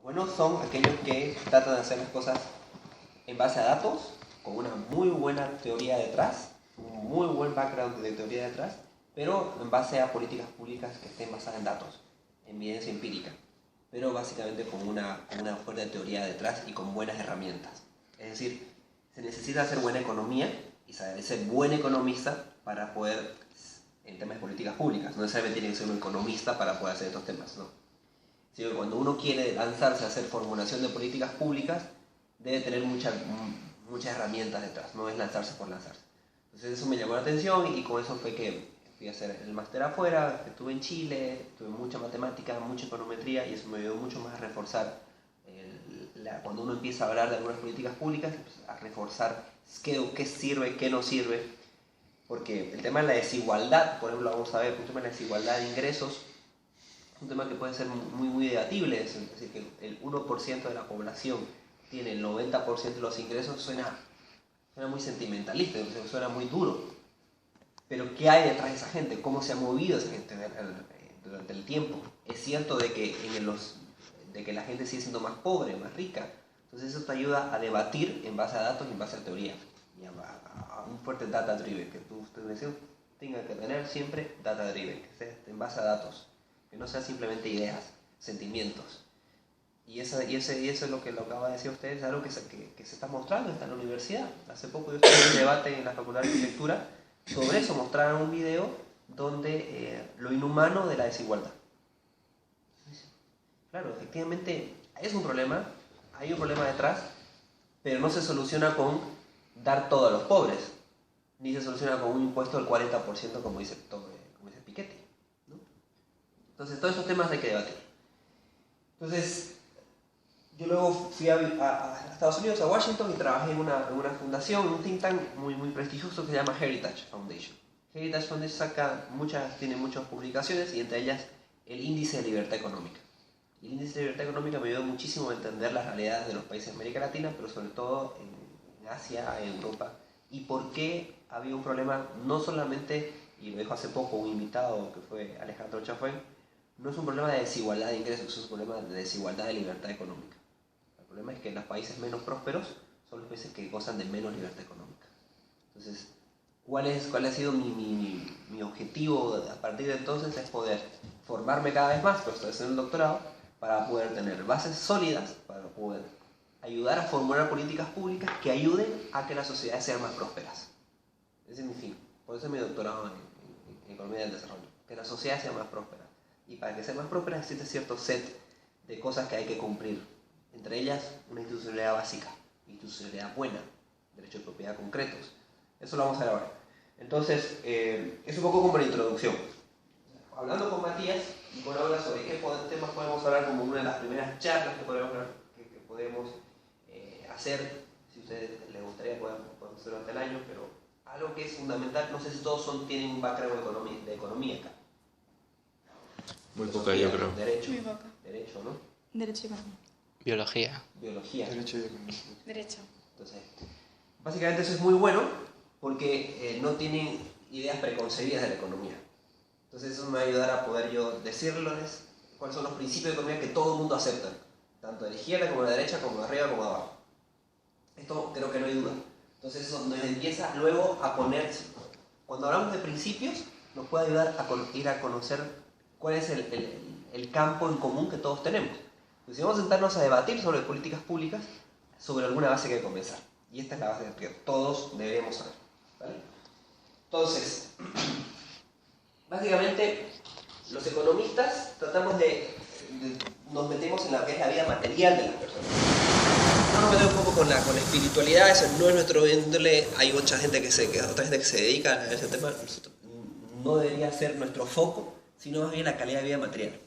buenos son aquellos que tratan de hacer las cosas en base a datos, con una muy buena teoría detrás, un muy buen background de teoría detrás, pero en base a políticas públicas que estén basadas en datos, en evidencia empírica, pero básicamente con una fuerte teoría detrás y con buenas herramientas. Es decir, se necesita hacer buena economía y saber ser buen economista para poder, en temas de políticas públicas, no necesariamente tiene que ser un economista para poder hacer estos temas, no. Sino que cuando uno quiere lanzarse a hacer formulación de políticas públicas, debe tener muchas herramientas detrás, no es lanzarse por lanzarse. Entonces eso me llamó la atención y con eso fue que fui a hacer el máster afuera, estuve en Chile, tuve mucha matemática, mucha econometría y eso me ayudó mucho más a reforzar, cuando uno empieza a hablar de algunas políticas públicas, pues, a reforzar qué sirve, qué no sirve, porque el tema de la desigualdad, por ejemplo, vamos a ver, el tema de la desigualdad de ingresos, un tema que puede ser muy debatible, es decir, que el 1% de la población tiene el 90% de los ingresos, suena muy sentimentalista, suena muy duro. Pero ¿qué hay detrás de esa gente? ¿Cómo se ha movido esa gente durante el tiempo? Es cierto de que la gente sigue siendo más pobre, más rica. Entonces eso te ayuda a debatir en base a datos y en base a teoría. Y a un fuerte data driven, que tu decisión tenga que tener siempre data driven, que esté en base a datos, que no sean simplemente ideas, sentimientos. Y eso es lo que lo acaba de decir usted, es algo que se está mostrando, está en la universidad. Hace poco yo estuve en un debate en la Facultad de Arquitectura sobre eso, mostraron un video donde lo inhumano de la desigualdad. Claro, efectivamente es un problema, hay un problema detrás, pero no se soluciona con dar todo a los pobres, ni se soluciona con un impuesto del 40% como dice Piketty, ¿no? Entonces todos esos temas hay que debatir. Entonces, yo luego fui a Estados Unidos, a Washington, y trabajé en una fundación, un think tank muy prestigioso que se llama Heritage Foundation. Heritage Foundation tiene muchas publicaciones y entre ellas el Índice de Libertad Económica. El Índice de Libertad Económica me ayudó muchísimo a entender las realidades de los países de América Latina, pero sobre todo en Asia, en Europa, y por qué había un problema, no solamente, y lo dijo hace poco un invitado que fue Alejandro Chafuen, no es un problema de desigualdad de ingresos, es un problema de desigualdad de libertad económica. El problema es que los países menos prósperos son los países que gozan de menos libertad económica. Entonces, ¿cuál ha sido mi objetivo a partir de entonces? Es poder formarme cada vez más, pues estoy haciendo el doctorado, para poder tener bases sólidas, para poder ayudar a formular políticas públicas que ayuden a que las sociedades sean más prósperas. Ese es mi fin. Por eso es mi doctorado en Economía del Desarrollo. Que las sociedades sean más prósperas. Y para que sean más prósperas existe cierto set de cosas que hay que cumplir. Entre ellas, una institucionalidad básica, institucionalidad buena, derechos de propiedad concretos. Eso lo vamos a ver ahora. Entonces, es un poco como la introducción. Hablando con Matías, y con habla sobre qué temas podemos hablar como una de las primeras charlas que podemos hacer. Si a ustedes les gustaría, podemos hacerlo durante el año, pero algo que es fundamental, no sé si todos tienen un background de economía acá. Muy poca, yo creo. Derecho. Muy poca. Derecho, ¿no? Derecho y economía. Biología. Derecho y economía. Derecho. Entonces, básicamente eso es muy bueno porque no tienen ideas preconcebidas de la economía. Entonces eso me va a ayudar a poder yo decirles cuáles son los principios de economía que todo el mundo acepta, tanto de la izquierda como de la derecha, como de arriba como de abajo. Esto creo que no hay duda. Entonces eso nos empieza luego a ponerse. Cuando hablamos de principios, nos puede ayudar a ir a conocer cuál es el campo en común que todos tenemos. Pues si vamos a sentarnos a debatir sobre políticas públicas, sobre alguna base que hay que comenzar. Y esta es la base que todos debemos saber, ¿vale? Entonces, básicamente, los economistas nos metemos en lo que es la vida material de las personas. No nos metemos un poco con la espiritualidad, eso no es nuestro índole. Hay otra gente que se dedica a ese tema. No debería ser nuestro foco, sino más bien la calidad de vida material.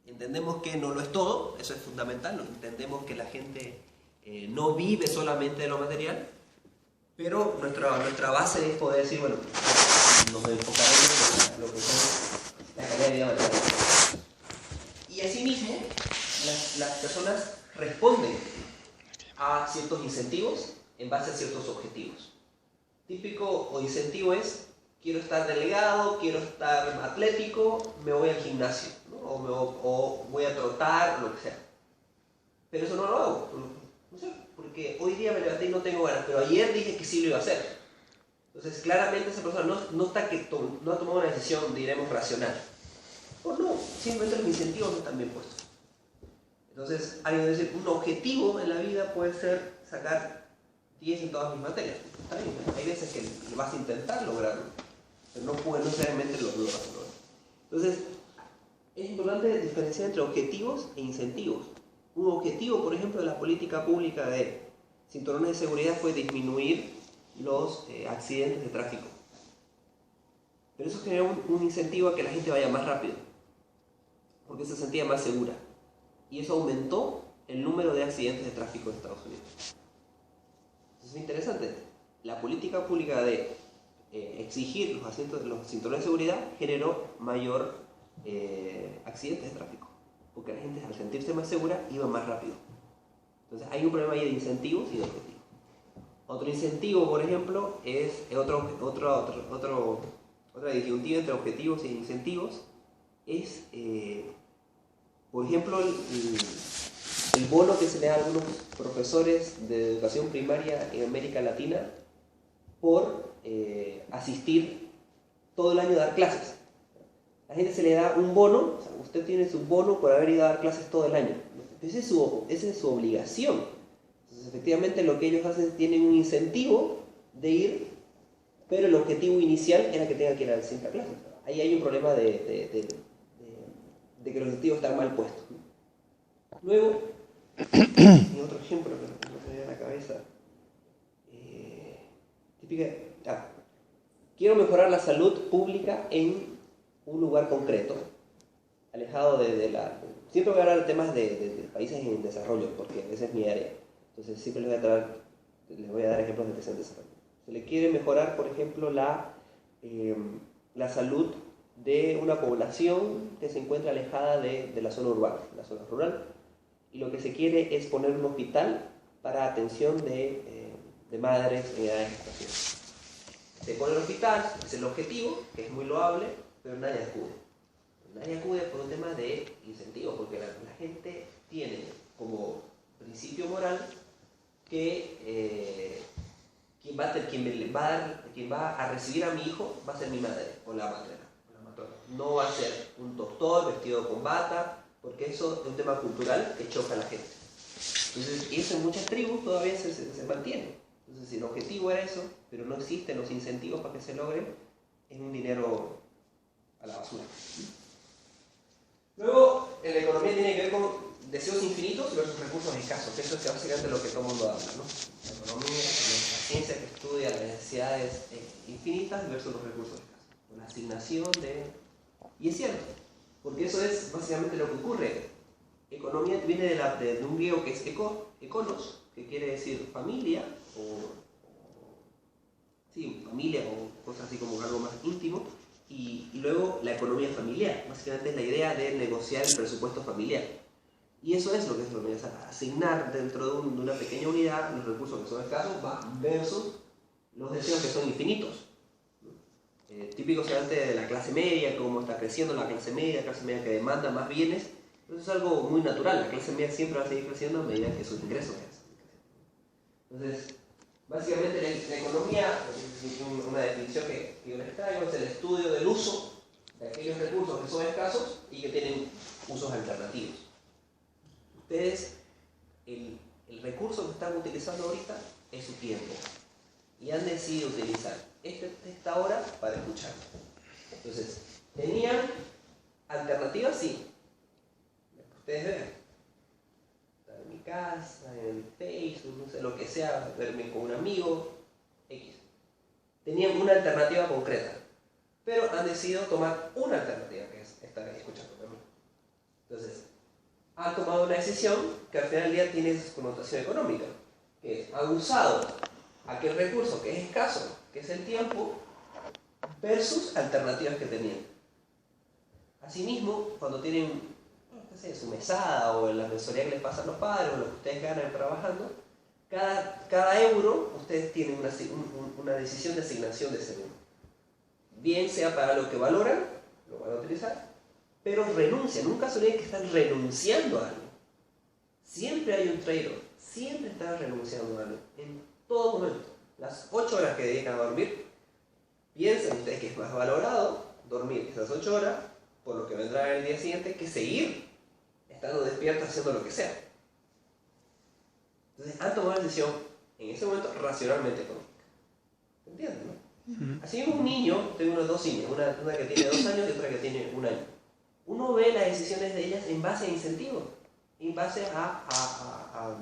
Entendemos que no lo es todo, eso es fundamental. Entendemos que la gente no vive solamente de lo material, pero nuestra base es poder decir, bueno, nos enfocaremos en lo que es la calidad de vida material. Y asimismo, las personas responden a ciertos incentivos en base a ciertos objetivos. Típico o incentivo es: quiero estar delgado, quiero estar atlético, me voy al gimnasio, ¿no? o voy a trotar, lo que sea. pero eso no lo hago. No sé, porque hoy día me levanté y no tengo ganas, pero ayer dije que sí lo iba a hacer. Entonces, claramente esa persona no ha tomado una decisión, diremos, racional. O no, simplemente los incentivos no están bien puestos. Entonces, hay que decir, un objetivo en la vida puede ser sacar 10 en todas mis materias. Está bien, hay veces que vas a intentar lograrlo, pero no necesariamente lo vas a lograr. Entonces, es importante diferenciar entre objetivos e incentivos. Un objetivo, por ejemplo, de la política pública de cinturones de seguridad fue disminuir los accidentes de tráfico. Pero eso generó un incentivo a que la gente vaya más rápido, porque se sentía más segura. Y eso aumentó el número de accidentes de tráfico en Estados Unidos. Eso es interesante. La política pública de exigir los cinturones de seguridad generó mayor accidentes de tráfico, porque la gente al sentirse más segura iba más rápido. Entonces hay un problema ahí de incentivos y de objetivos. Otro incentivo, por ejemplo, es otra disyuntiva entre objetivos e incentivos, es, por ejemplo, el bono que se le da a algunos profesores de educación primaria en América Latina por asistir todo el año a dar clases. A la gente se le da un bono, o sea, usted tiene su bono por haber ido a dar clases todo el año. Esa es su obligación. Entonces, efectivamente, lo que ellos hacen, tienen un incentivo de ir, pero el objetivo inicial era que tengan que ir a siempre a clases. Ahí hay un problema de que los objetivos están mal puestos. Luego, y otro ejemplo que no me viene a la cabeza, quiero mejorar la salud pública en un lugar concreto, alejado siempre voy a hablar de temas de países en desarrollo, porque esa es mi área. Entonces siempre les voy a dar ejemplos de países en desarrollo. Se le quiere mejorar, por ejemplo, la salud de una población que se encuentra alejada de la zona urbana, la zona rural. Y lo que se quiere es poner un hospital para atención de madres en edad de gestación. Se pone el hospital, es el objetivo, que es muy loable, pero nadie acude. Nadie acude por un tema de incentivo, porque la gente tiene como principio moral que quien va a recibir a mi hijo va a ser mi madre o la matrona. No va a ser un doctor vestido con bata, porque eso es un tema cultural que choca a la gente. Entonces, eso en muchas tribus todavía se mantiene. Entonces, si el objetivo era eso, pero no existen los incentivos para que se logre, es un dinero a la basura. Luego, en la economía tiene que ver con deseos infinitos versus recursos escasos, que eso es básicamente lo que todo el mundo habla, ¿no? La economía es la ciencia que estudia las necesidades infinitas versus los recursos escasos. La asignación de... Y es cierto, porque eso es básicamente lo que ocurre. Economía viene de un griego que es econos, que quiere decir familia, familia o cosas así como algo más íntimo, y luego la economía familiar. Básicamente es la idea de negociar el presupuesto familiar. Y eso es lo que es economía, o sea, asignar dentro de una pequeña unidad los recursos que son escasos versus los deseos que son infinitos. Típico solamente de la clase media, cómo está creciendo la clase media que demanda más bienes. Eso es algo muy natural, la clase media siempre va a seguir creciendo a medida que sus ingresos crezcan. Entonces, básicamente la economía, una definición que yo les traigo, es el estudio del uso de aquellos recursos que son escasos y que tienen usos alternativos. Ustedes, el recurso que están utilizando ahorita es su tiempo y han decidido utilizar esta hora para escuchar. Entonces, ¿tenían alternativas? Sí. Ustedes vean. Estar en mi casa, en Facebook, no sé, lo que sea, verme con un amigo, X. Tenían una alternativa concreta, pero han decidido tomar una alternativa, que es estar ahí escuchando también. Entonces, han tomado una decisión que al final del día tiene su connotación económica, que es, han usado aquel recurso que es escaso, que es el tiempo, versus alternativas que tenían. Asimismo, cuando tienen su mesada o la mensualidad que les pasan los padres o lo que ustedes ganan trabajando, cada euro ustedes tienen una decisión de asignación de ese euro. Bien sea para lo que valoran, lo van a utilizar, pero renuncian. Nunca se olviden que están renunciando a algo. Siempre siempre hay un trade-off. Siempre estás renunciando a algo. En todo momento. Las 8 horas que dedican a dormir, piensen ustedes que es más valorado dormir esas 8 horas por lo que vendrá el día siguiente que seguir estando despiertos haciendo lo que sea. Entonces han tomado la decisión en ese momento racionalmente económica. ¿Entienden, no? Así como un niño, tengo unas dos niñas, una que tiene 2 años y otra que tiene 1 año. Uno ve las decisiones de ellas en base a incentivos, en base a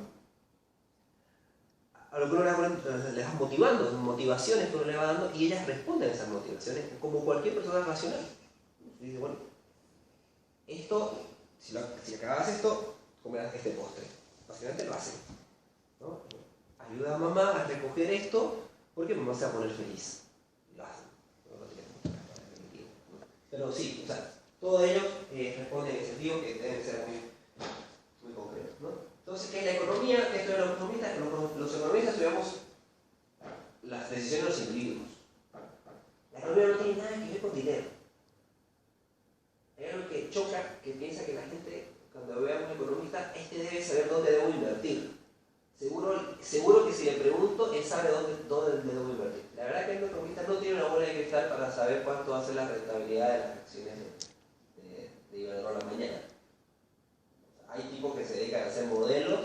lo que uno les va motivando, motivaciones que uno le va dando, y ellas responden a esas motivaciones como cualquier persona racional. Y dice, bueno, esto, si acabas esto, comerás este postre. Básicamente lo hacen, ¿no? Ayuda a mamá a recoger esto porque mamá se va a poner feliz. Lo hacen. Pero sí, o sea, todos ellos responden en sentido que deben ser muy concretos, ¿no? Entonces, ¿qué es la economía? ¿Qué estudian los economistas? Los economistas estudiamos las decisiones de los individuos. La economía no tiene nada que ver con dinero. Hay algo que choca, que piensa que la gente, cuando ve a un economista, debe saber dónde debo invertir. Seguro que si le pregunto, él sabe dónde debo invertir. La verdad que el economista no tiene una bola de cristal para saber cuánto va a ser la rentabilidad de las acciones de Iberdrola mañana. Hay tipos que se dedican a hacer modelos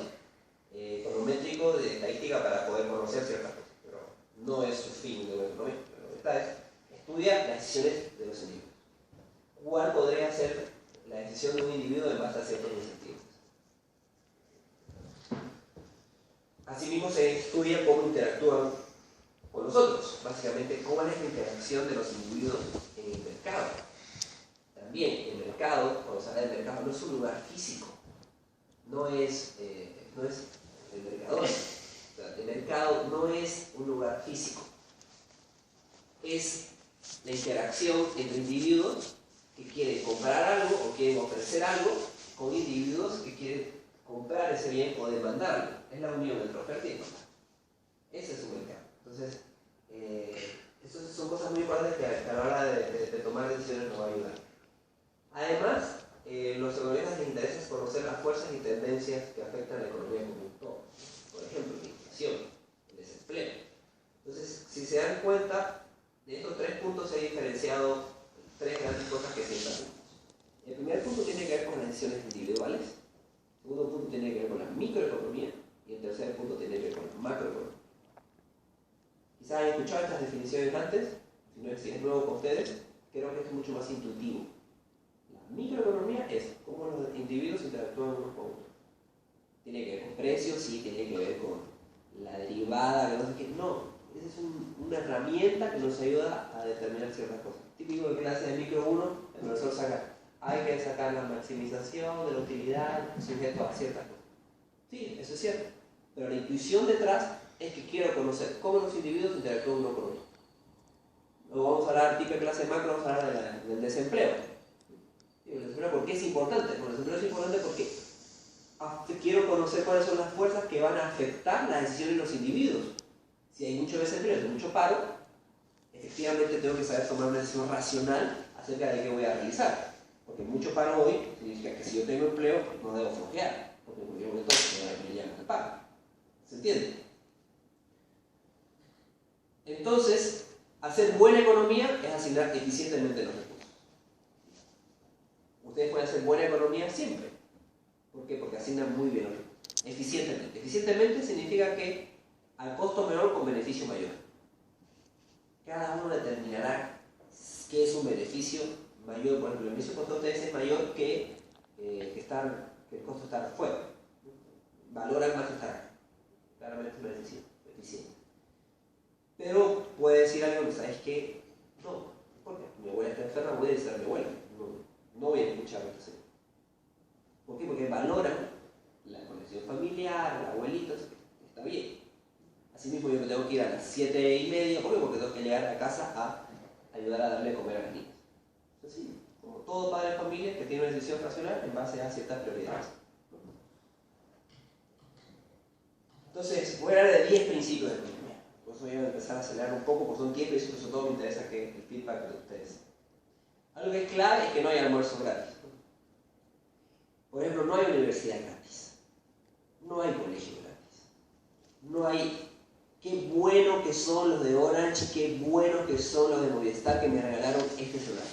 econométricos de estadística para poder conocer ciertas cosas, pero no es su fin de la economía. Pero esta es estudiar las decisiones de los individuos. ¿Cuál podría ser la decisión de un individuo en base a ciertos incentivos? Asimismo se estudia cómo interactúan con los otros, básicamente cómo es la interacción de los individuos en el mercado. También el mercado, cuando se habla del mercado, no es un lugar físico, no es el mercador. O sea, el mercado no es un lugar físico, es la interacción entre individuos que quieren comprar algo o quieren ofrecer algo con individuos que quieren comprar ese bien o demandarlo. Es la unión entre oferta y demanda. Ese es un mercado. Entonces, esas son cosas muy importantes que a la hora de tomar decisiones nos va a ayudar. Además, los economistas les interesa conocer las fuerzas y tendencias que afectan a la economía como un todo. Por ejemplo, la inflación, el desempleo. Entonces, si se dan cuenta, de estos 3 puntos se han diferenciado 3 grandes cosas que siempre hacemos. El primer punto tiene que ver con las decisiones individuales. El segundo punto tiene que ver con la microeconomía. Y el tercer punto tiene que ver con la macroeconomía. Quizás han escuchado estas definiciones antes, si es nuevo con ustedes, creo que esto es mucho más intuitivo. La microeconomía es cómo los individuos interactúan unos con otros. Tiene que ver con precios, sí, tiene que ver con la derivada, que no sé qué. No, esa es una herramienta que nos ayuda a determinar ciertas cosas. Típico de clase de micro 1, el profesor saca, hay que sacar la maximización de la utilidad sujeto a ciertas cosas. Sí, eso es cierto. Pero la intuición detrás es que quiero conocer cómo los individuos interactúan uno con otro. Luego vamos a hablar, tipo de clase macro, vamos a hablar del desempleo. ¿El desempleo por qué es importante? Bueno, el desempleo es importante porque quiero conocer cuáles son las fuerzas que van a afectar las decisiones de los individuos. Si hay mucho desempleo, hay mucho paro, efectivamente tengo que saber tomar una decisión racional acerca de qué voy a realizar. Porque mucho paro hoy significa que si yo tengo empleo, no debo flojear, porque en cualquier momento me llaman al paro. ¿Se entiende? Entonces, hacer buena economía es asignar eficientemente los recursos. Ustedes pueden hacer buena economía siempre. ¿Por qué? Porque asignan muy bien los recursos. Eficientemente. Eficientemente significa que al costo menor con beneficio mayor. Cada uno determinará qué es un beneficio mayor. Por ejemplo, el beneficio costo de ustedes es mayor que el costo de estar afuera. Valoran más estar acá. Claramente es beneficio eficiente. Pero puede decir algo que sabes que no, porque mi abuela está enferma, voy a decir a mi abuela, no voy a escuchar lo que sea. ¿Por qué? Porque valoran la conexión familiar, el abuelito, está bien. Asimismo yo tengo que ir a las 7:30, ¿por qué? Porque tengo que llegar a casa a ayudar a darle de comer a las niñas. Entonces sí, como todo padre de familia que tiene una decisión racional en base a ciertas prioridades. Entonces, voy a hablar de 10 principios de economía. Por eso voy a empezar a acelerar un poco, porque son 10 principios, sobre todo me interesa que el feedback de ustedes. Algo que es clave es que no hay almuerzos gratis. Por ejemplo, no hay universidad gratis. No no hay qué bueno que son los de Orange, qué bueno que son los de Movistar que me regalaron este celular.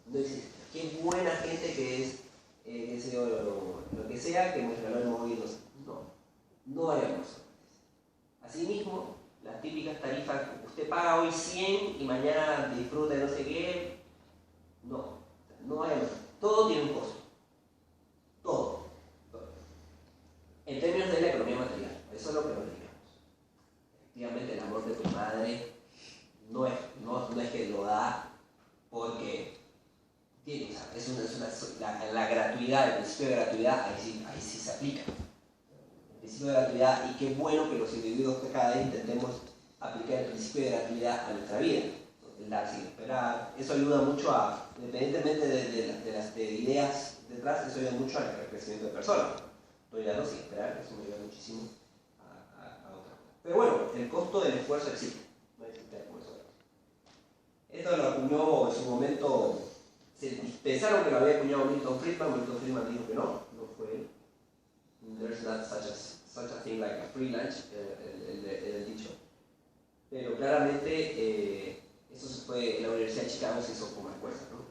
No existe. Qué buena gente que es, qué sé yo, lo que sea, que me regaló el móvil. No hay amor. Asimismo, las típicas tarifas, usted paga hoy 100 y mañana disfruta de no sé qué. No hay amor. Todo tiene un costo. Todo. En términos de la economía material, eso es lo que nos digamos. Efectivamente, el amor de tu madre no es que lo da porque tiene, o sea, la gratuidad, el principio de gratuidad, ahí sí se aplica. El principio de gratuidad, y qué bueno que los individuos que cada vez intentemos aplicar el principio de gratuidad a nuestra vida. El dar sin esperar, eso ayuda mucho a, independientemente de las ideas detrás, eso ayuda mucho al crecimiento de personas. Estoy dando sin esperar, eso me ayuda muchísimo a otra cosa. Pero bueno, el costo del esfuerzo existe. No existe el esfuerzo. Esto lo acuñó en su momento, pensaron que lo había acuñado Milton Friedman dijo que no fue él. There's not such a thing like a free lunch, el dicho. Pero claramente eso se fue, en la Universidad de Chicago se hizo con más fuerza, ¿no?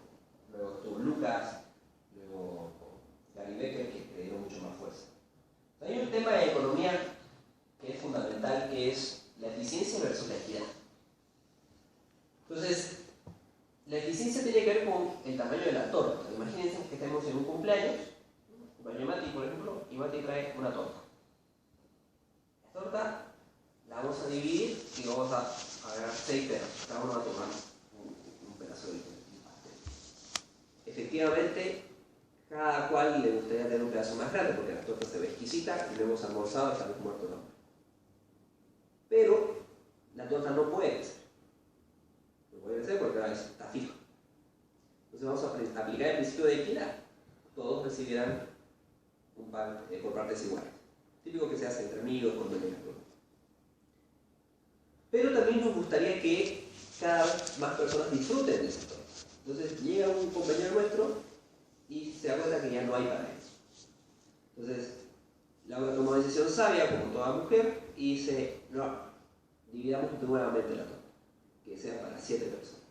Luego estuvo Lucas, luego Gary Becker, que le dio mucho más fuerza. Hay un tema de economía que es fundamental, que es la eficiencia versus la equidad. Entonces, la eficiencia tiene que ver con el tamaño de la torta. Imagínense que estemos en un cumpleaños, cumpleaños de Mati, por ejemplo, y Mati trae una torta. La torta la vamos a dividir y vamos a agarrar 6 pedazos. Cada uno va a tomar un pedazo del pastel. Efectivamente, cada cual le gustaría tener un pedazo más grande porque la torta se ve exquisita y lo hemos almorzado y estamos muertos de hambre. Pero la torta no puede crecer. No puede crecer porque ahora está fija. Entonces vamos a aplicar el principio de equidad. Todos recibirán un pan por partes iguales. Típico que se hace entre amigos, con menos. Pero también nos gustaría que cada vez más personas disfruten de esa torta. Entonces llega un compañero nuestro y se da cuenta que ya no hay para eso. Entonces, Laura toma una decisión sabia, como toda mujer, y dice, no, dividamos nuevamente la torta, que sea para 7 personas.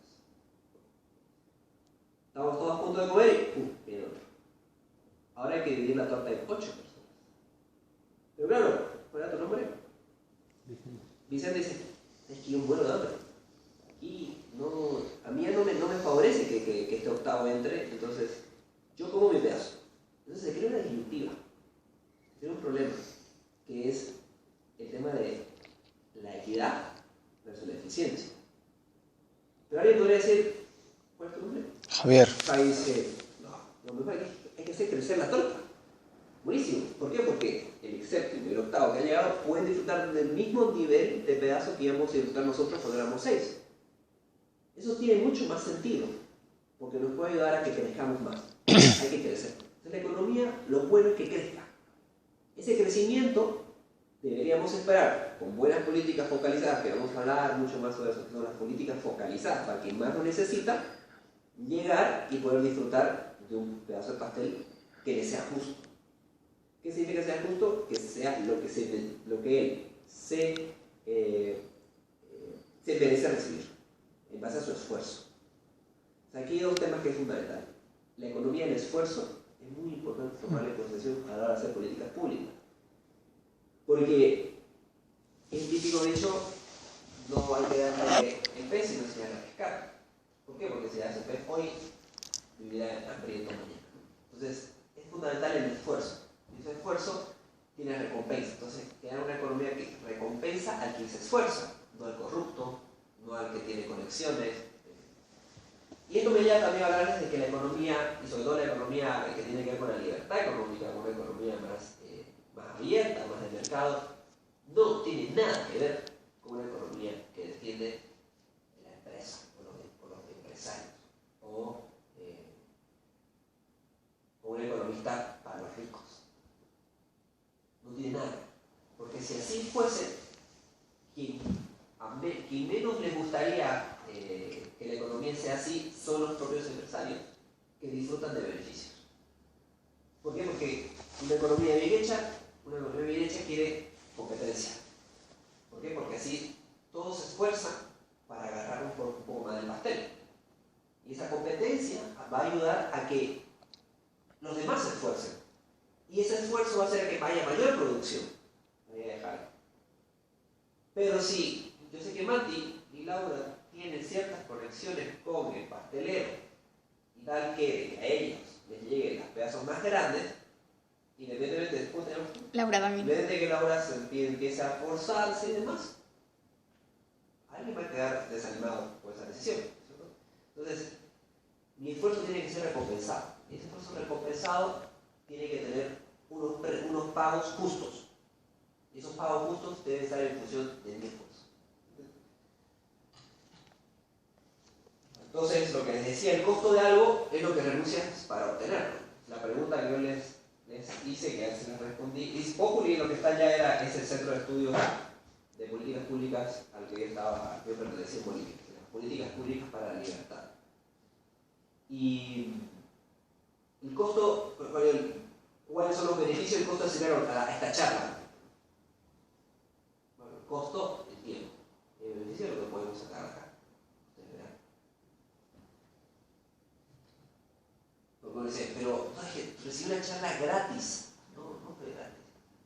Estamos todos a punto de comer y viene otro. Ahora hay que dividir la torta en 8 personas. Pero claro, ¿cuál era tu nombre? Vicente dice, es que yo muero de hambre. Y a mí no me favorece que este octavo entre, entonces yo como mi pedazo. Entonces se crea una disyuntiva, se crea un problema, que es el tema de la equidad versus la eficiencia. Pero alguien podría decir, ¿cuál es tu nombre? Javier. Javier dice, no, mejor hay que hacer crecer la torta. Buenísimo. ¿Por qué? Porque el séptimo y el octavo que han llegado pueden disfrutar del mismo nivel de pedazo que íbamos a disfrutar nosotros cuando éramos 6. Eso tiene mucho más sentido, porque nos puede ayudar a que crezcamos más. Hay que crecer. Entonces la economía, lo bueno es que crezca. Ese crecimiento deberíamos esperar, con buenas políticas focalizadas, que vamos a hablar mucho más sobre eso, que son las políticas focalizadas para quien más lo necesita, llegar y poder disfrutar de un pedazo de pastel que le sea justo. ¿Qué significa que sea justo? Que sea lo que él se merece recibir, en base a su esfuerzo. O sea, aquí hay 2 temas que es fundamental. La economía del esfuerzo es muy importante tomarla en consideración a la hora de hacer políticas públicas. Porque el típico dicho, no hay que darle el pez sino enseñar a pescar. ¿Por qué? Porque si das el pez hoy, vivirá hambriento mañana. Entonces, es fundamental el esfuerzo. Y ese esfuerzo tiene recompensa. Entonces, crear una economía que recompensa al que se esfuerza, no al corrupto, no al que tiene conexiones. Y esto me lleva también a hablarles de que la economía, y sobre todo la economía que tiene que ver con la libertad económica, con una economía más abierta, más de mercado, no tiene nada que ver con una economía que defiende la empresa o los empresarios, o un economista para los ricos. No tiene nada. Porque si así fuese, quien menos les gustaría que la economía sea así son los propios empresarios que disfrutan de beneficios. ¿Por qué? Porque una economía bien hecha quiere competencia. va a ayudar a que los demás se esfuercen. Y ese esfuerzo va a hacer que haya mayor producción. Voy a dejar. Pero si yo sé que Mati y Laura tienen ciertas conexiones con el pastelero y tal que a ellos les lleguen los pedazos más grandes, independientemente de después tenemos Laura también. independientemente de que Laura empiece a forzarse y demás, alguien va a quedar desanimado por esa decisión, ¿cierto? Entonces, mi esfuerzo tiene que ser recompensado. Y ese esfuerzo recompensado tiene que tener unos pagos justos. Y esos pagos justos deben estar en función de mi esfuerzo. Entonces, lo que les decía, el costo de algo es lo que renuncias para obtenerlo. La pregunta que yo les hice, que a veces les respondí, y Populi lo que está allá es el centro de estudios de políticas públicas al que yo pertenecía en Bolivia, las políticas públicas para la libertad. Y el costo, ¿cuáles son los beneficios y el costo de asistir a esta charla? Bueno, el costo, el tiempo. El beneficio es lo que podemos sacar acá. Ustedes verán. Como decía, pero recibí una charla gratis. No fue gratis.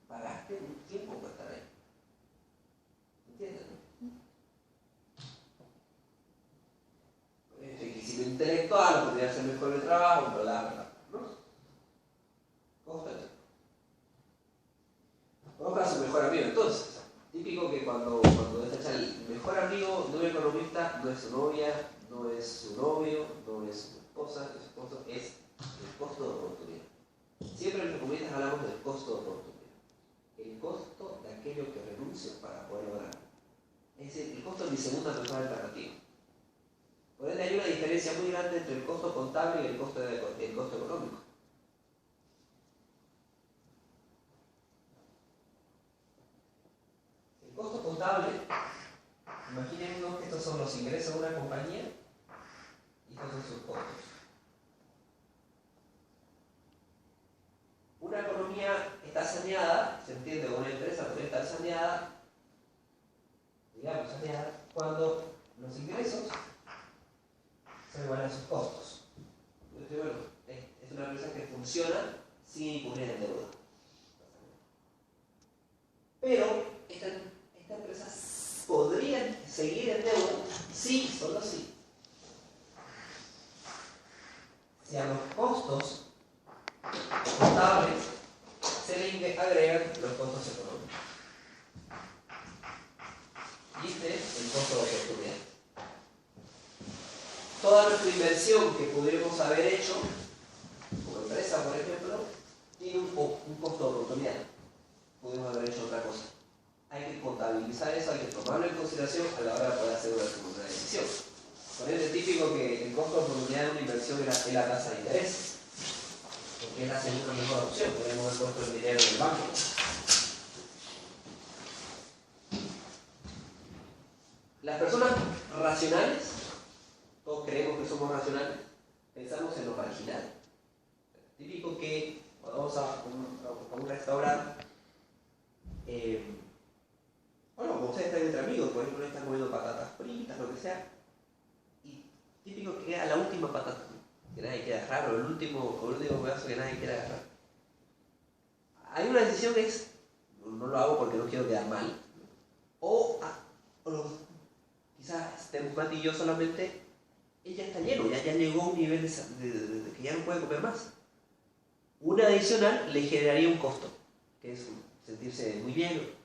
Pagaste un tiempo para estar ahí. ¿Entienden? Enriquecimiento intelectual, podría hacer mejor el trabajo, bla. ¿No? Costa el tiempo. Vamos a su mejor amigo entonces. Típico que cuando esta charla, el mejor amigo de un economista no es su novia, no es su novio, no es su esposa, su esposo, es el costo de oportunidad. Siempre en los economistas hablamos del costo de oportunidad. El costo de aquello que renuncio para poder lograr. Es decir, el costo de mi segunda mejor alternativa. Por ende hay una diferencia muy grande entre el costo contable y el costo económico. El costo contable, imaginemos que estos son los ingresos de una compañía y estos son sus costos. Una economía está saneada, se entiende, una empresa puede estar saneada, digamos saneada, cuando los ingresos son iguales a sus costos. Entonces, bueno, es una empresa que funciona sin incurrir en deuda. Pero esta empresa podría seguir en deuda si, solo si a los costos contables se le agregan los costos económicos. Y este es el costo de oportunidad. Toda nuestra inversión que pudiéramos haber hecho, como empresa por ejemplo, tiene un costo de oportunidad. Pudimos haber hecho otra cosa. Hay que contabilizar eso, hay que tomarlo en consideración a la hora de poder hacer una decisión. Por ende, es típico que el costo de oportunidad de una inversión es la tasa de interés. Porque es la segunda mejor opción, podemos haber puesto el dinero en el banco. Las personas racionales, todos creemos que somos racionales, pensamos en lo marginal. Típico que cuando vamos a un restaurante, bueno, como ustedes están entre amigos, por ejemplo, están comiendo patatas fritas, lo que sea, y típico que queda la última patata, que nadie quiere agarrar, o el último pedazo que nadie quiere agarrar. Hay una decisión que es, no lo hago porque no quiero quedar mal, o quizás estemos Mati y yo solamente, ella está lleno, ya llegó a un nivel de que ya no puede comer más. Una adicional le generaría un costo, que es sentirse muy bien,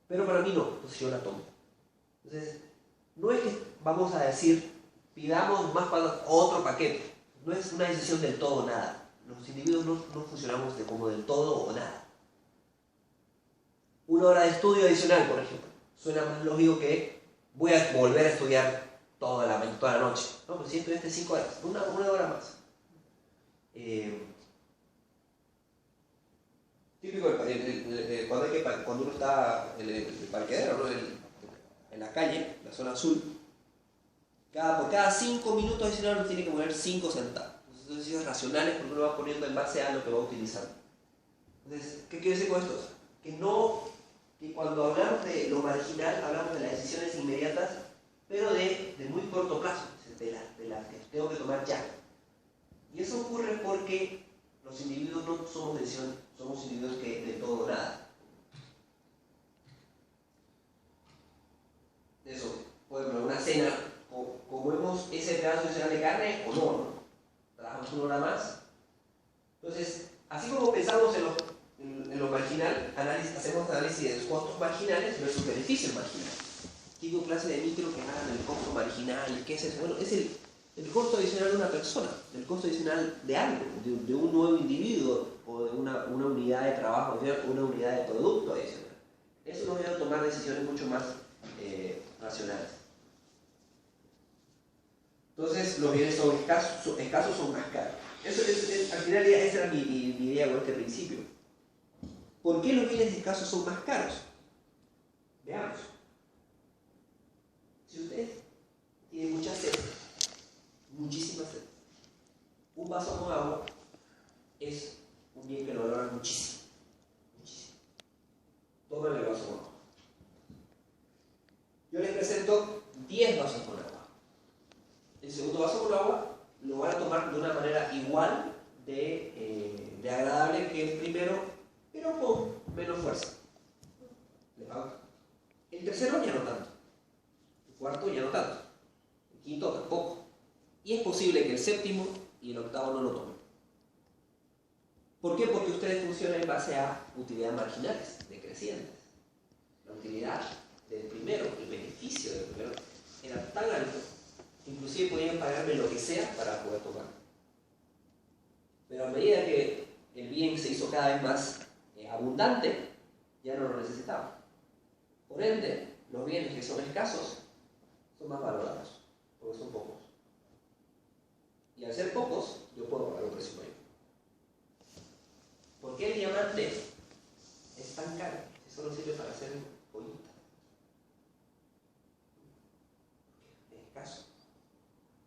pero para mí no, entonces yo la tomo. Entonces, no es que vamos a decir, pidamos más para otro paquete, no es una decisión del todo o nada. Los individuos no funcionamos como del todo o nada. Una hora de estudio adicional, por ejemplo, suena más lógico que voy a volver a estudiar toda la noche. No, pero si estudiaste 5 horas, una hora más. Típico cuando uno está en el parqueadero, ¿no? En la calle, la zona azul, por cada 5 minutos adicionales uno tiene que poner 5 centavos. Son decisiones racionales porque uno va poniendo en base a lo que va utilizando. Entonces, ¿qué quiere decir con esto? Que cuando hablamos de lo marginal, hablamos de las decisiones inmediatas, pero de muy corto plazo, de las que tengo que tomar ya. Y eso ocurre porque los individuos no somos decisiones, somos individuos que de todo o nada. Eso, por ejemplo, una cena, comemos ese pedazo adicional de carne o no, ¿no? Trabajamos una hora más. Entonces, así como pensamos en lo marginal, hacemos análisis de los costos marginales versus beneficios marginales. Digo clase de micro que hagan el costo marginal, ¿qué es eso? Bueno, es el costo adicional de una persona, el costo adicional de algo, de un nuevo individuo o de una unidad de trabajo adicional o una unidad de producto adicional. Eso nos ayuda a tomar decisiones mucho más racionales. Entonces, los bienes son escasos son más caros. Al final, esa era mi idea con este principio. ¿Por qué los bienes escasos son más caros? Veamos. Si usted tiene mucha sed, muchísima sed, un vaso con agua es un bien que lo valora muchísimo. Muchísimo. Tómame el vaso con agua. Yo les presento 10 vasos con agua. El segundo vaso con agua lo van a tomar de una manera igual de agradable que el primero, pero con menos fuerza. ¿Le pago? El tercero ya no tanto. El cuarto ya no tanto. El quinto tampoco. Y es posible que el séptimo y el octavo no lo tomen. ¿Por qué? Porque ustedes funcionan en base a utilidades marginales, decrecientes. La utilidad del primero, el beneficio del primero, era tan alto que inclusive podían pagarme lo que sea para poder tomar. Pero a medida que el bien se hizo cada vez más abundante, ya no lo necesitaban. Por ende, los bienes que son escasos son más valorados, porque son pocos. Y al ser pocos, yo puedo pagar un precio mayor. ¿Por qué el diamante es tan caro? Si solo sirve para hacer joyitas. Es escaso.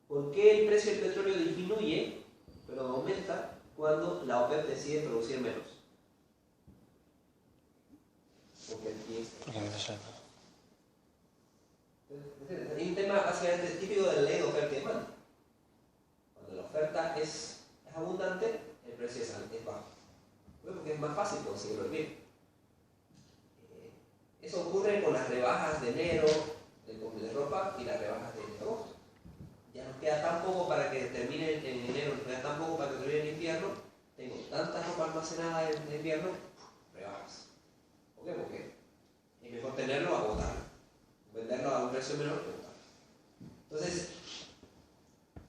¿Por qué el precio del petróleo disminuye, pero aumenta cuando la OPEP decide producir menos? Porque el bien hay un tema básicamente típico de la ley de oferta y demanda. Cuando la oferta es abundante, el precio es bajo. Porque es más fácil conseguirlo el bien. Eso ocurre con las rebajas de enero de ropa y las rebajas de agosto. Ya nos queda tan poco para que termine en enero, nos queda tan poco para que termine el invierno. Tengo tanta ropa almacenada en invierno, rebajas. ¿Por qué? Porque es mejor tenerlo a agotarlo. Venderlo a un precio menor que agotarlo. Entonces,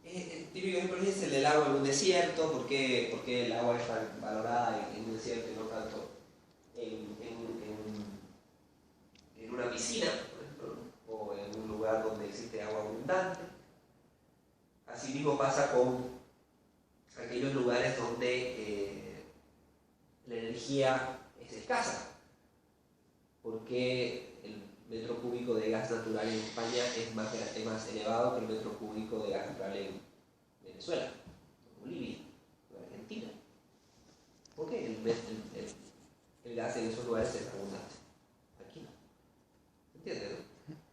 el típico ejemplo es el del agua en un desierto. ¿Por qué el agua es tan valorada en un desierto y no tanto en una piscina, por ejemplo, o en un lugar donde existe agua abundante? Asimismo pasa con aquellos lugares donde la energía es escasa. Porque el metro cúbico de gas natural en España es más elevado que el metro cúbico de gas natural en Venezuela, en Bolivia, en Argentina. ¿Por qué el gas en esos lugares es abundante? Aquí no. ¿Entiendes?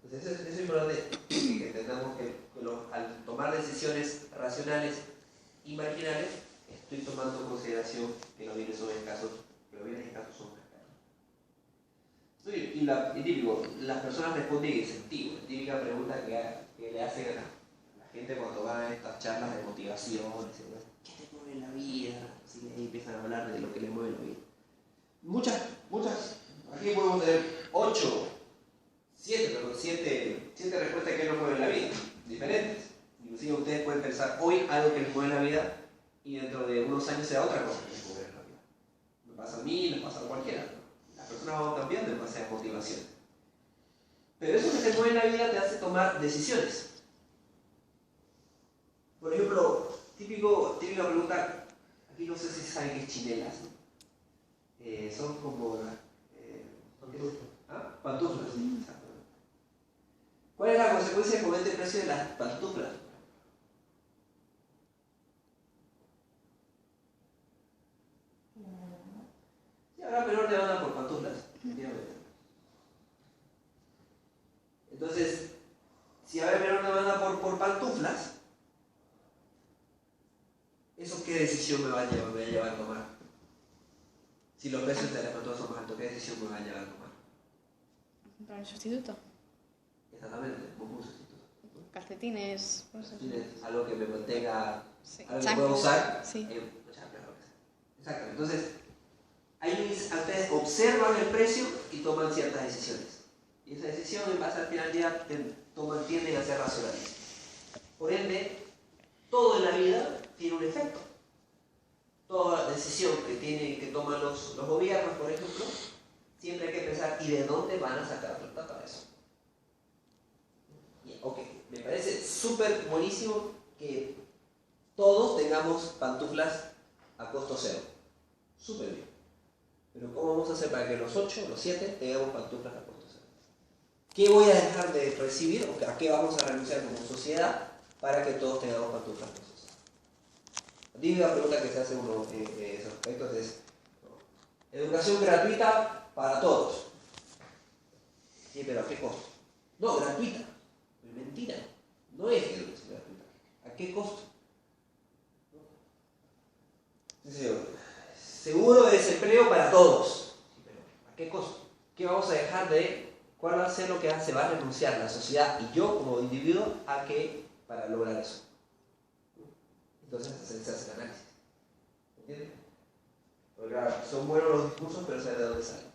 Entonces eso es importante que entendamos que al tomar decisiones racionales y marginales, estoy tomando en consideración que los bienes son escasos, que los bienes escasos son más caros. Y típico, las personas responden en incentivo. La típica pregunta que le hacen a la gente cuando van a estas charlas de motivación, ¿qué te mueve en la vida? Así ahí empiezan a hablar de lo que les mueve en la vida. Muchas, aquí podemos tener 7 respuestas que nos mueven en la vida, diferentes. Inclusive ustedes pueden pensar hoy algo que les mueve en la vida y dentro de unos años sea otra cosa que les mueve en la vida. Me pasa a mí, me pasa a cualquiera. Las personas van cambiando en base a motivación. Pero eso que te mueve en la vida te hace tomar decisiones. Por ejemplo, típica pregunta, aquí no sé si saben qué es chinelas, ¿no? Son como pantuflas. ¿Sí? ¿Cuál es la consecuencia de aumentar el precio de las pantuflas? Sí, habrá menor demanda por pantuflas, efectivamente. Entonces, si habrá menor demanda por pantuflas, eso decisión me va a llevar a tomar? Si los precios del teléfono son más altos, ¿qué decisión me va a llevar a tomar? Comprar el sustituto. Exactamente, un sustituto. Calcetines, cosas. Tienes algo que me mantenga, Sí. algo que pueda usar. Sí. Exacto. Entonces, ustedes observan el precio y toman ciertas decisiones. Y esa decisión, en base al final del día, tienden a ser racionales. Por ende, todo en la vida tiene un efecto. Toda decisión que toman los gobiernos, por ejemplo, siempre hay que pensar, ¿y de dónde van a sacar plata para eso? Ok, me parece súper buenísimo que todos tengamos pantuflas a costo cero. Súper bien. Pero ¿cómo vamos a hacer para que los 8, los 7 tengamos pantuflas a costo cero? ¿Qué voy a dejar de recibir o a qué vamos a renunciar como sociedad para que todos tengamos pantuflas a costo cero? La típica pregunta que se hace uno en esos aspectos es: educación gratuita para todos. Sí, pero ¿a qué costo? No, gratuita. Mentira. No es educación gratuita. ¿A qué costo? Seguro de desempleo para todos. Sí, pero ¿a qué costo? ¿Qué vamos a dejar de? ¿Cuál va a ser lo que se va a renunciar la sociedad y yo como individuo a qué para lograr eso? Entonces se hace el análisis. ¿Entiendes? Porque claro, son buenos los discursos, pero saber de dónde salen.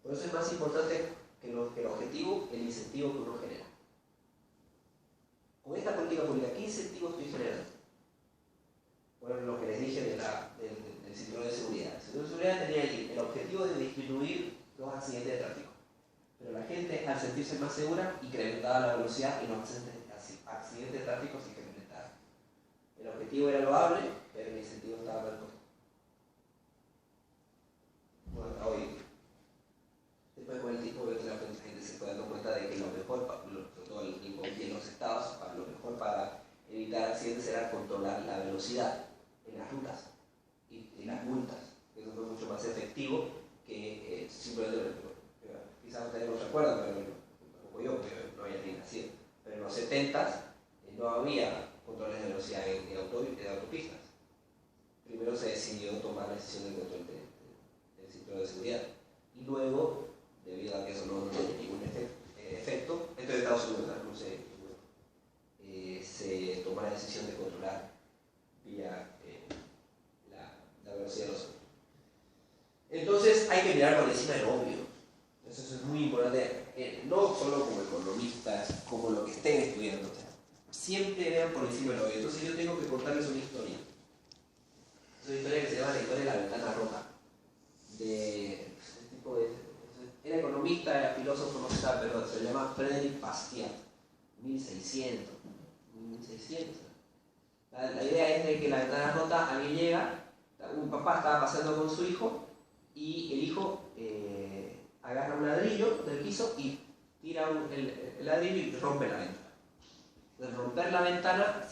Por eso es más importante que el objetivo, el incentivo que uno genera. Con esta política pública, ¿qué incentivo estoy generando? Bueno, lo que les dije del cinturón de seguridad. El cinturón de seguridad tenía el objetivo de disminuir los accidentes de tráfico. Pero la gente, al sentirse más segura, incrementaba la velocidad y los accidentes de tráfico se incrementaban. El objetivo era loable, pero el incentivo estaba mal puesto. Bueno, hoy, después con el tiempo, la gente se fue dando cuenta de que lo mejor, sobre todo en los estados, lo mejor para evitar accidentes era controlar la velocidad en las rutas y las multas. Eso fue mucho más efectivo que simplemente, quizás ustedes no se acuerdan, pero tampoco yo, porque no había ni nacido. Pero en los 70s no había controles de velocidad en autopistas. Primero se decidió tomar la decisión del control del cinturón de seguridad. Y luego, debido a que eso no tiene ningún efecto, esto es Estados Unidos, no sé, se tomó la decisión de controlar vía la velocidad de los autos. Entonces hay que mirar por encima del obvio. Eso es muy importante, no solo como economistas, como lo que estén estudiando. O sea, siempre vean por encima del obvio. Entonces yo tengo que contarles una historia. Es una historia que se llama la historia de la ventana rota. Era economista, era filósofo, no se sabe, pero se llama Frédéric Bastiat. 1600. La idea es de que la ventana rota, alguien llega, un papá estaba paseando con su hijo y el hijo agarra un ladrillo del piso y tira el ladrillo y rompe la ventana. Al romper la ventana,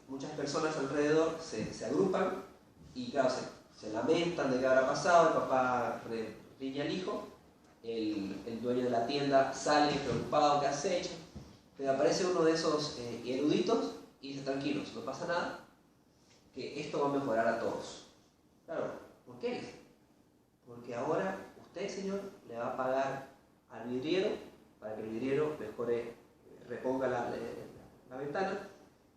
muchas personas alrededor se agrupan y claro, se lamentan de qué habrá pasado. El papá riña al hijo, el dueño de la tienda sale preocupado, ¿qué has hecho? Pero aparece uno de esos eruditos y dice: tranquilos, no pasa nada, que esto va a mejorar a todos. Claro, ¿por qué? Porque ahora usted, señor, le va a pagar al vidriero para que el vidriero reponga la ventana.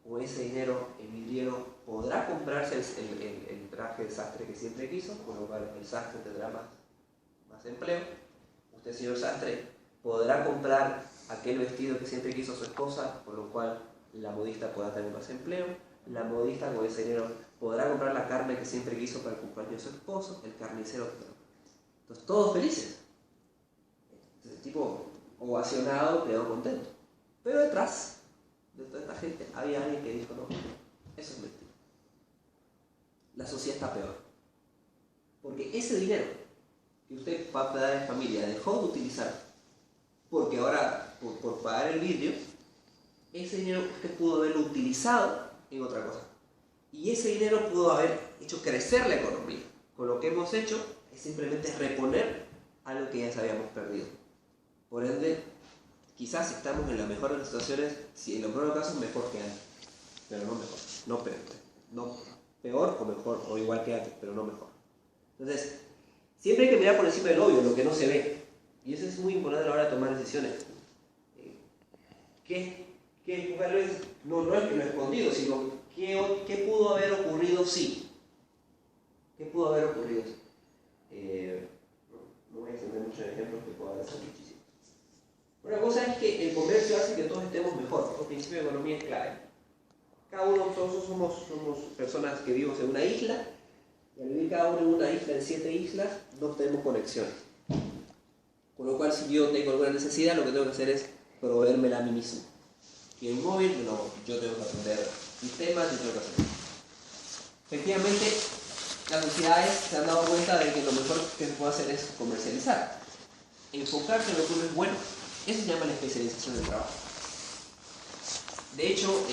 Con ese dinero el vidriero podrá comprarse el traje de sastre que siempre quiso, con lo cual el sastre tendrá más empleo. Usted, señor sastre, podrá comprar aquel vestido que siempre quiso su esposa, por lo cual la modista podrá tener más empleo. La modista con ese dinero podrá comprar la carne que siempre quiso para el cumpleaños de su esposo, el carnicero. Entonces, todos felices. El tipo ovacionado quedó contento. Pero detrás de toda esta gente había alguien que dijo: no, eso es mentira. La sociedad está peor. Porque ese dinero que usted, padre de familia, dejó de utilizar, porque ahora, por pagar el vidrio, ese dinero usted pudo haberlo utilizado en otra cosa. Y ese dinero pudo haber hecho crecer la economía. Con lo que hemos hecho es simplemente reponer algo que ya habíamos perdido. Por ende, quizás estamos en la mejor de las situaciones, si en los peores casos, mejor que antes, pero no mejor. no peor, no peor o mejor, o igual que antes, pero no mejor. Entonces, siempre hay que mirar por encima del obvio, lo que no se ve. Y eso es muy importante a la hora de tomar decisiones. Tal vez no es que lo escondido, sino qué pudo haber ocurrido sí. ¿Qué pudo haber ocurrido sí? No voy a extender muchos ejemplos que puedo hacer muchísimo. Una cosa es que el comercio hace que todos estemos mejor. El principio de economía es clave. Cada uno, todos somos personas que vivimos en una isla, y al vivir cada uno en una isla, en 7 islas, no tenemos conexiones. Con lo cual, si yo tengo alguna necesidad, lo que tengo que hacer es proveérmela a mí mismo. Y en un móvil, no, yo tengo que aprender sistemas y tengo que hacer. Efectivamente, las sociedades se han dado cuenta de que lo mejor que se puede hacer es comercializar. Enfocarse en lo que uno es bueno. Eso se llama la especialización del trabajo. De hecho,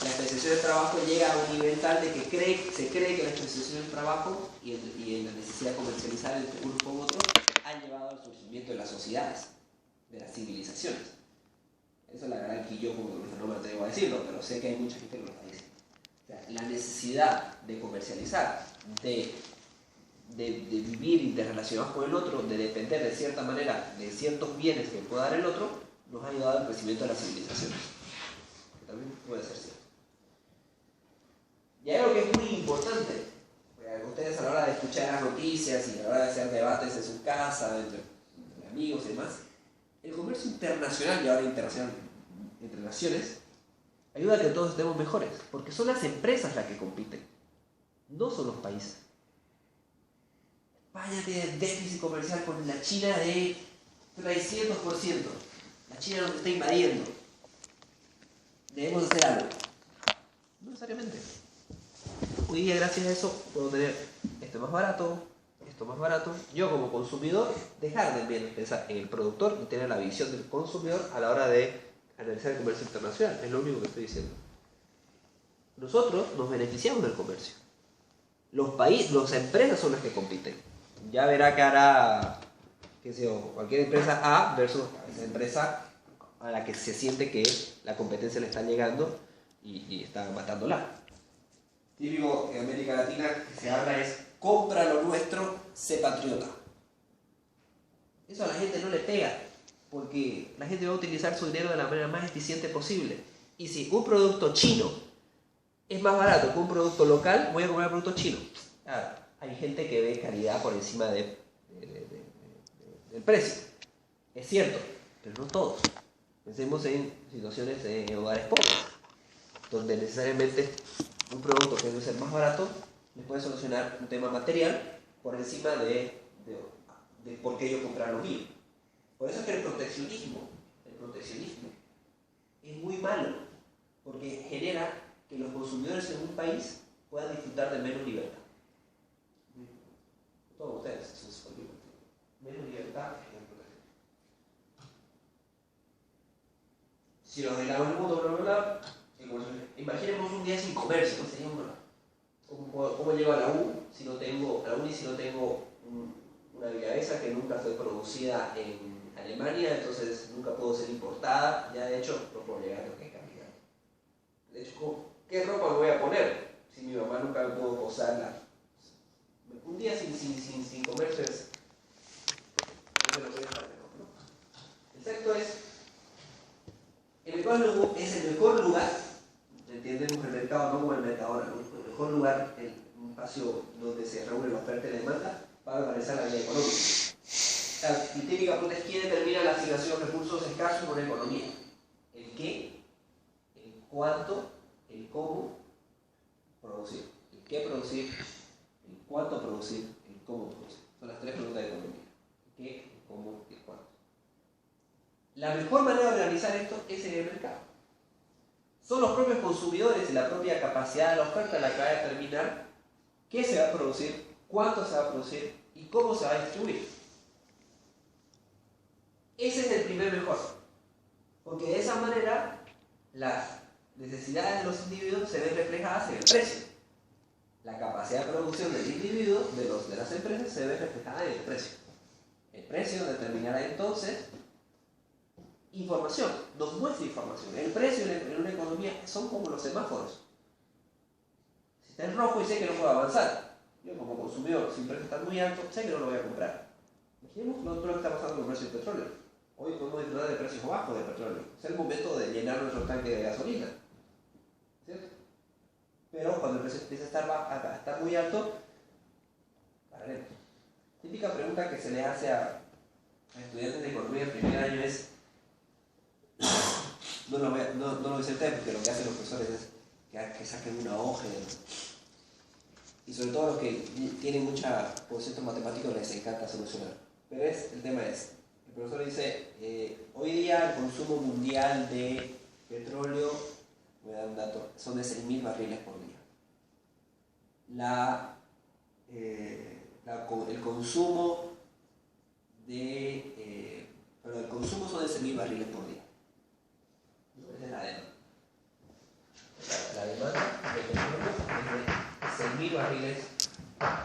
la especialización del trabajo llega a un nivel tal de que se cree que la especialización del trabajo y la necesidad de comercializar entre unos con otros han llevado al surgimiento de las sociedades, de las civilizaciones. Eso es la gran que yo como economista no me atrevo a decirlo, pero sé que hay mucha gente que lo está diciendo. O sea, la necesidad de comercializar, de vivir y de relacionarnos con el otro, de depender de cierta manera de ciertos bienes que pueda dar el otro, nos ha ayudado al crecimiento de las civilizaciones. Que también puede ser cierto. Y hay algo que es muy importante. Ustedes a la hora de escuchar las noticias y a la hora de hacer debates en su casa, entre amigos y demás, el comercio internacional y ahora internacional entre naciones ayuda a que todos estemos mejores, porque son las empresas las que compiten, no son los países. España tiene déficit comercial con la China de 300%. La China nos está invadiendo. Debemos hacer algo. No necesariamente. Hoy día, gracias a eso, puedo tener esto más barato. Yo como consumidor, dejar de pensar en el productor y tener la visión del consumidor a la hora de analizar el comercio internacional. Es lo único que estoy diciendo. Nosotros nos beneficiamos del comercio. Las empresas son las que compiten. Ya verá que hará, qué sé yo, cualquier empresa A versus esa empresa a la que se siente que la competencia le está llegando y está matándola. Típico en América Latina que se habla es compra lo nuestro, sé patriota. Eso a la gente no le pega, porque la gente va a utilizar su dinero de la manera más eficiente posible. Y si un producto chino es más barato que un producto local, voy a comprar producto chino. Claro, hay gente que ve calidad por encima del precio. Es cierto, pero no todos. Pensemos en situaciones de hogares pobres, donde necesariamente un producto que debe ser más barato les puede solucionar un tema material por encima de por qué yo comprar lo mío. Por eso es que el proteccionismo es muy malo, porque genera que los consumidores en un país puedan disfrutar de menos libertad. Todos ustedes, eso es conmigo. Menos libertad es el proteccionismo. Si nos arreglamos el mundo, imaginemos un día sin comercio, ¿no? Sería ¿cómo llego a la U si no tengo una esa que nunca fue producida en Alemania, entonces nunca pudo ser importada? Ya de hecho no puedo llegar a lo que cambiar. De hecho, ¿qué ropa me voy a poner si mi mamá nunca me pudo posarla? Un día sin comercio es lo que voy a hacer, ¿no? El sexto es el mejor lugar, entendemos el mercado no como el mercadona, ¿no? El mejor lugar, un espacio donde se reúne la oferta y la demanda para organizar la vida económica. La típica pregunta es: ¿quién determina la asignación de recursos escasos en una economía? El qué, el cuánto, el cómo producir. El qué producir, el cuánto producir, el cómo producir. Son las tres preguntas de economía. El qué, el cómo y el cuánto. La mejor manera de organizar esto es en el mercado. Son los propios consumidores y la propia capacidad de la oferta la que va a determinar qué se va a producir, cuánto se va a producir y cómo se va a distribuir. Ese es el primer mejor, porque de esa manera las necesidades de los individuos se ven reflejadas en el precio. La capacidad de producción del individuo, de las empresas, se ve reflejada en el precio. El precio determinará entonces información, nos muestra información. El precio en una economía son como los semáforos. está en rojo y sé que no puedo avanzar. Yo como consumidor, si el precio está muy alto, sé que no lo voy a comprar. Imaginemos lo que está pasando con el precio del petróleo. Hoy podemos disfrutar de precios bajos de petróleo. Es el momento de llenar nuestro tanque de gasolina. ¿Cierto? Pero cuando el precio empieza a estar muy alto, pararemos. Típica pregunta que se le hace a estudiantes de economía en primer año es, no lo voy a decir porque lo que hacen los profesores es que saquen una hoja y sobre todo los que tienen mucha concepto matemático les encanta solucionar. Pero el tema es, el profesor dice, hoy día el consumo mundial de petróleo, voy a dar un dato, son de 6.000 barriles por día. El consumo el consumo son de 6.000 barriles por día. Esa es la demanda. La demanda de petróleo es de 6.000 barriles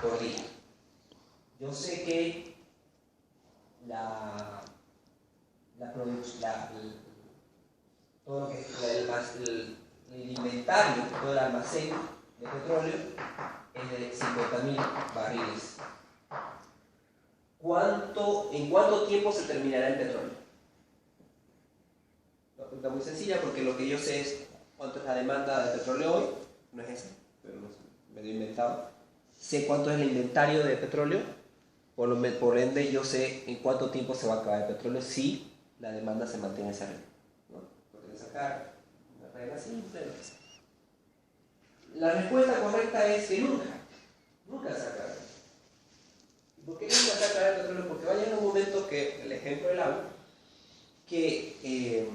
por día. Yo sé que todo lo que es el inventario, todo el almacén de petróleo es de 50.000 barriles. ¿En cuánto tiempo se terminará el petróleo? Una pregunta muy sencilla porque lo que yo sé es cuánto es la demanda de petróleo hoy, no es esa, pero no sé, medio inventado. Sé cuánto es el inventario de petróleo, por ende yo sé en cuánto tiempo se va a acabar el petróleo si la demanda se mantiene hacia arriba, ¿no? Porque sacar una regla simple, lo que sea. La respuesta correcta es que nunca se acaba. ¿Por qué nunca se acaba el petróleo? Porque va a llegar un momento que, el ejemplo del agua, que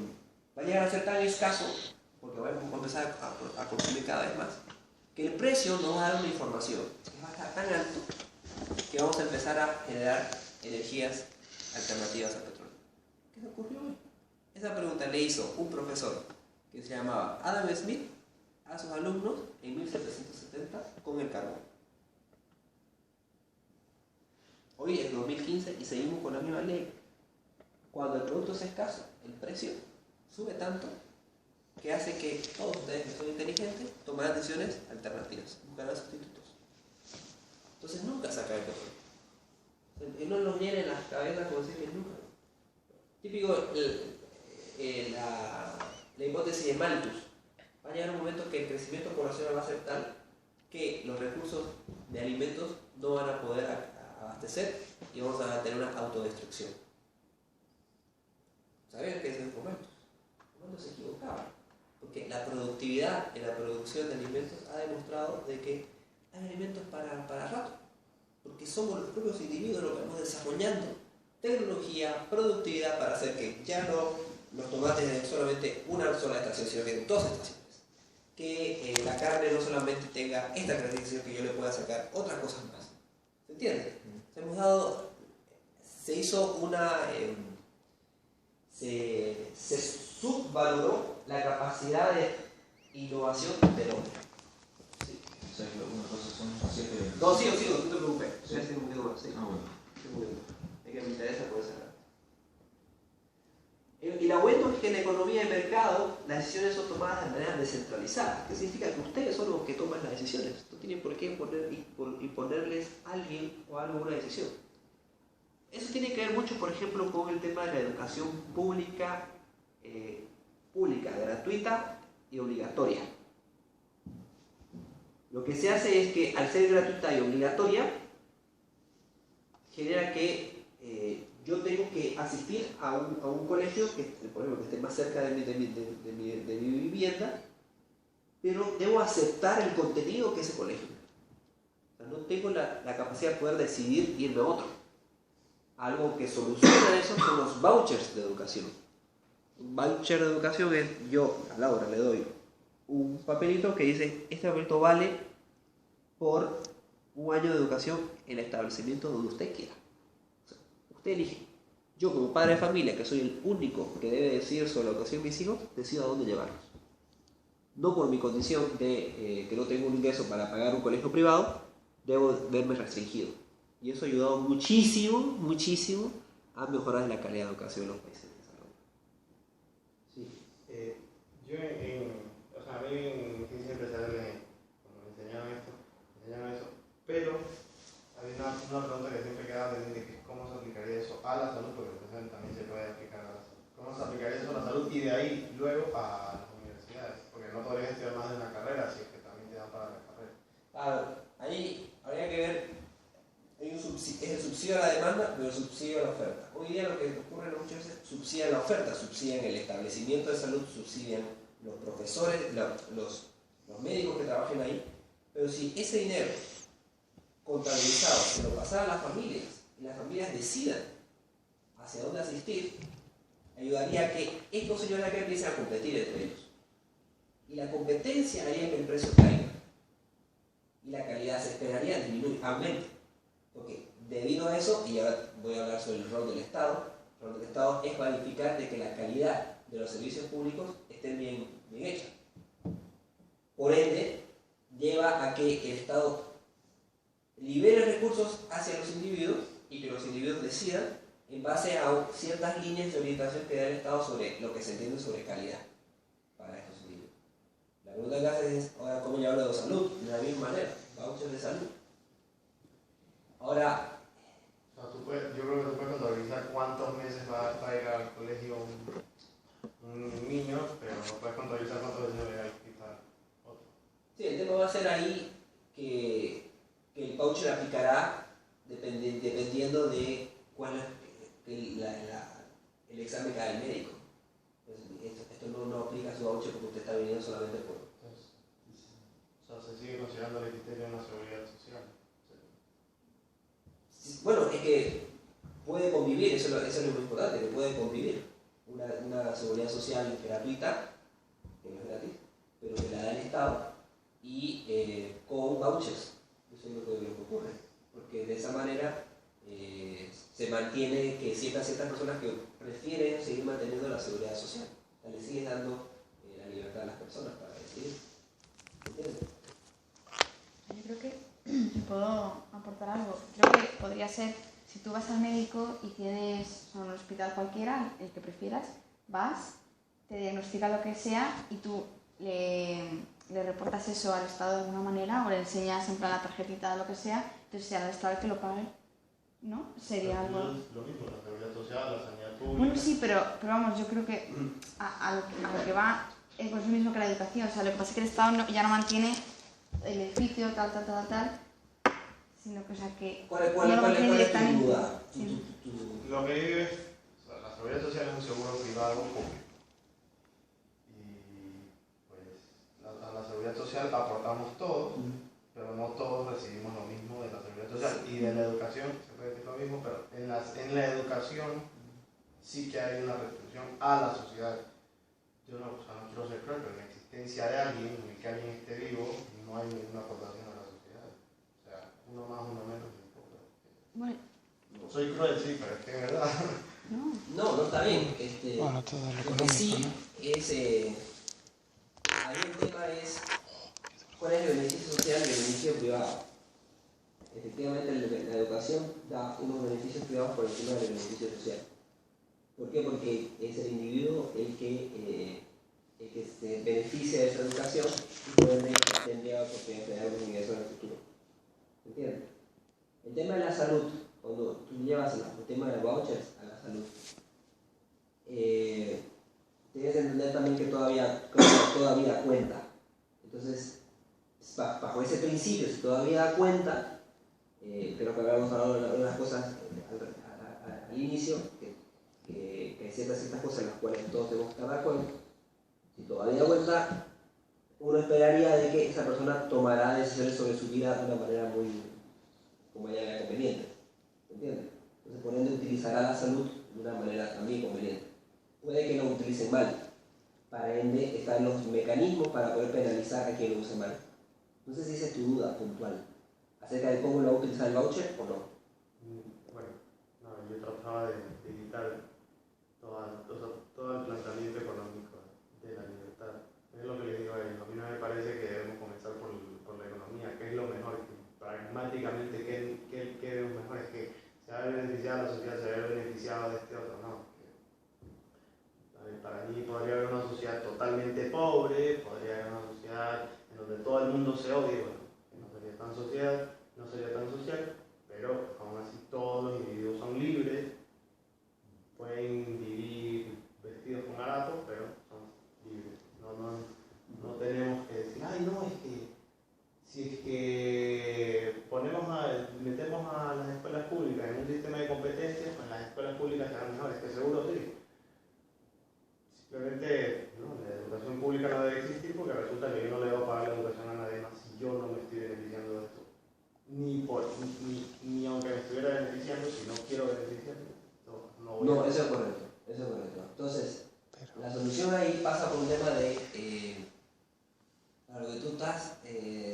va a llegar a ser tan escaso, porque vamos a empezar a consumir cada vez más, que el precio nos va a dar una información que va a estar tan alto que vamos a empezar a generar energías alternativas al petróleo. ¿Qué se ocurrió hoy? Esa pregunta le hizo un profesor que se llamaba Adam Smith a sus alumnos en 1770 con el carbón. Hoy es 2015 y seguimos con la misma ley. Cuando el producto es escaso, el precio sube tanto que hace que todos ustedes que son inteligentes tomen decisiones alternativas, buscarán sustitutos. Entonces nunca se acaba el petróleo. Que no nos llenen las cabezas como decir que nunca. Típico la hipótesis de Malthus. Va a llegar un momento que el crecimiento poblacional va a ser tal que los recursos de alimentos no van a poder abastecer y vamos a tener una autodestrucción. ¿Sabían qué es el Malthus? Malthus se equivocaba, porque la productividad en la producción de alimentos ha demostrado de que hay alimentos para rato, porque somos los propios individuos los que vamos desarrollando tecnología, productividad para hacer que ya no los tomates den solamente una sola estación, sino que den dos estaciones. Que la carne no solamente tenga esta característica, sino que yo le pueda sacar otras cosas más. ¿Se entiende? Se subvaloró la capacidad de innovación del hombre. Sí. O sea que algunas cosas son 7. No, sigo, no te preocupes. Sí. Ya estoy un poquito más, sí. Ah, bueno. Es que me interesa por esa. Y lo bueno es que en la economía de mercado las decisiones son tomadas de manera descentralizada. ¿Qué significa? Que ustedes son los que toman las decisiones. No tienen por qué imponerles a alguien o algo una decisión. Eso tiene que ver mucho, por ejemplo, con el tema de la educación pública, gratuita y obligatoria. Lo que se hace es que al ser gratuita y obligatoria, genera que yo tengo que asistir a un colegio que, por ejemplo, que esté más cerca de mi vivienda, pero debo aceptar el contenido que ese colegio. O sea, no tengo la capacidad de poder decidir irme a otro. Algo que soluciona eso son los vouchers de educación. Un voucher de educación es, yo a Laura le doy un papelito que dice, este papelito vale por un año de educación en el establecimiento donde usted quiera. O sea, usted elige. Yo como padre de familia, que soy el único que debe decidir sobre la educación de mis hijos, decido a dónde llevarlos. No por mi condición de que no tengo un ingreso para pagar un colegio privado, debo verme restringido. Y eso ha ayudado muchísimo a mejorar la calidad de educación en los países de desarrollo. Sí. Yo a mí en ciencia empresarial como me enseñaban esto, una pregunta que siempre queda pendiente, que es cómo se aplicaría eso a la salud, porque entonces también se puede aplicar a la salud. ¿Cómo se aplicaría eso a la salud y de ahí luego a las universidades? Porque no podrías estudiar más de una carrera, si es que también te dan para la carrera. Ahí habría que ver, es el subsidio a la demanda, pero el subsidio a la oferta. Hoy día lo que ocurre muchas veces subsidian la oferta, subsidian el establecimiento de salud, subsidian los profesores, los médicos que trabajen ahí, pero si ese dinero contabilizado se lo pasara a las familias y las familias decidan hacia dónde asistir, ayudaría a que estos señores acá empiecen a competir entre ellos. Y la competencia haría que el precio caiga. Y la calidad se esperaría disminuir, aumente. Porque debido a eso, y ahora voy a hablar sobre el rol del Estado, el rol del Estado es verificar de que la calidad de los servicios públicos estén bien hechas. Por ende, lleva a que el Estado libere recursos hacia los individuos y que los individuos decidan en base a ciertas líneas de orientación que da el Estado sobre lo que se entiende sobre calidad para estos individuos. La pregunta que haces es, ahora, ¿cómo yo hablo de salud? De la misma manera, vouchers de salud. Ahora, yo creo que tú puedes contabilizar cuántos meses va a ir al colegio un niño, pero no puedes contabilizar cuántos meses le va a quitar otro. Sí, el tema va a ser ahí que el voucher aplicará dependiendo de cuál es el examen que haga el médico. Esto no aplica a su voucher porque usted está viniendo solamente por... O sea, se sigue considerando el criterio de una seguridad social. Bueno, es que puede convivir, eso es lo muy importante, que puede convivir una seguridad social gratuita, que no es gratis, pero que la da el Estado, y con vouchers. Eso es lo que ocurre, porque de esa manera se mantiene que ciertas personas que prefieren seguir manteniendo la seguridad social, o sea, le siguen dando la libertad a las personas para decidir. ¿Entiendes? Yo creo que puedo aportar algo. Creo que podría ser, si tú vas al médico y tienes un hospital cualquiera, el que prefieras, vas, te diagnostica lo que sea y tú le reportas eso al Estado de alguna manera o le enseñas en plan la tarjetita o lo que sea, entonces sea el Estado el que lo pague, ¿no? Sería algo... Lo mismo, la seguridad social, la sanidad pública. Bueno, sí, pero vamos, yo creo que a lo que va es pues lo mismo que la educación. O sea, lo que pasa es que el Estado ya no mantiene el edificio, tal, sino que, o sea, que ¿Cuál no lo mantiene es tu directamente. duda? Sí. Lo que digo es, o sea, la seguridad social es un seguro privado público. Y pues a la seguridad social aportamos todos, pero no todos recibimos lo mismo de la seguridad social. Y de la educación se puede decir lo mismo, pero en la educación sí que hay una restricción a la sociedad. Yo no quiero ser cruel, pero en la existencia de alguien, en el que alguien esté vivo, no hay ninguna aportación a la sociedad. O sea, uno más, uno menos, no importa. Bueno, Soy cruel, sí, pero es que es verdad. No está bien. Bueno, todo lo Lo que económico, sí ¿no? es, ahí el tema es cuál es el beneficio social y el beneficio privado. Efectivamente, la educación da unos beneficios privados por encima del beneficio social. ¿Por qué? Porque es el individuo el que se beneficia de esa educación y por ende tendría la oportunidad de tener un ingreso en el futuro. ¿Entiendes? El tema de la salud, cuando tú llevas el tema de los vouchers a la salud, tienes que entender también que todavía cuenta. Entonces, bajo ese principio, si todavía da cuenta, creo que habíamos hablado de unas cosas al inicio, que hay ciertas cosas en las cuales todos tenemos que estar de acuerdo. Si todavía da cuenta, uno esperaría de que esa persona tomará decisiones sobre su vida de una manera muy, como ella vea conveniente. ¿Entiendes? Entonces, por ende, utilizará la salud de una manera también conveniente. Puede que lo utilicen mal. Para ende, están los mecanismos para poder penalizar a quien lo use mal. No sé si esa es tu duda puntual acerca de cómo lo va a utilizar el voucher o no. Bueno, no, yo trataba de evitar todo el planteamiento económico de la libertad. Es lo que les digo a ellos. A mí no me parece que debemos comenzar por la economía, que es lo mejor. Pragmáticamente, ¿qué debemos mejor? Es que se ha beneficiado a la sociedad, se ha beneficiado de este otro, no. Para mí podría haber una sociedad totalmente pobre, podría haber una sociedad en donde todo el mundo se odie, bueno, no sería tan social, pero escuelas públicas en un sistema de competencias, pues las escuelas públicas serán mejores, que seguro sí. Simplemente, no, la educación pública no debe existir porque resulta que yo no le debo pagar la educación a nadie más si yo no me estoy beneficiando de esto. Ni aunque me estuviera beneficiando, si no quiero beneficiarme, no voy No, a... eso es correcto. Entonces, la solución ahí pasa por un tema de... lo que tú estás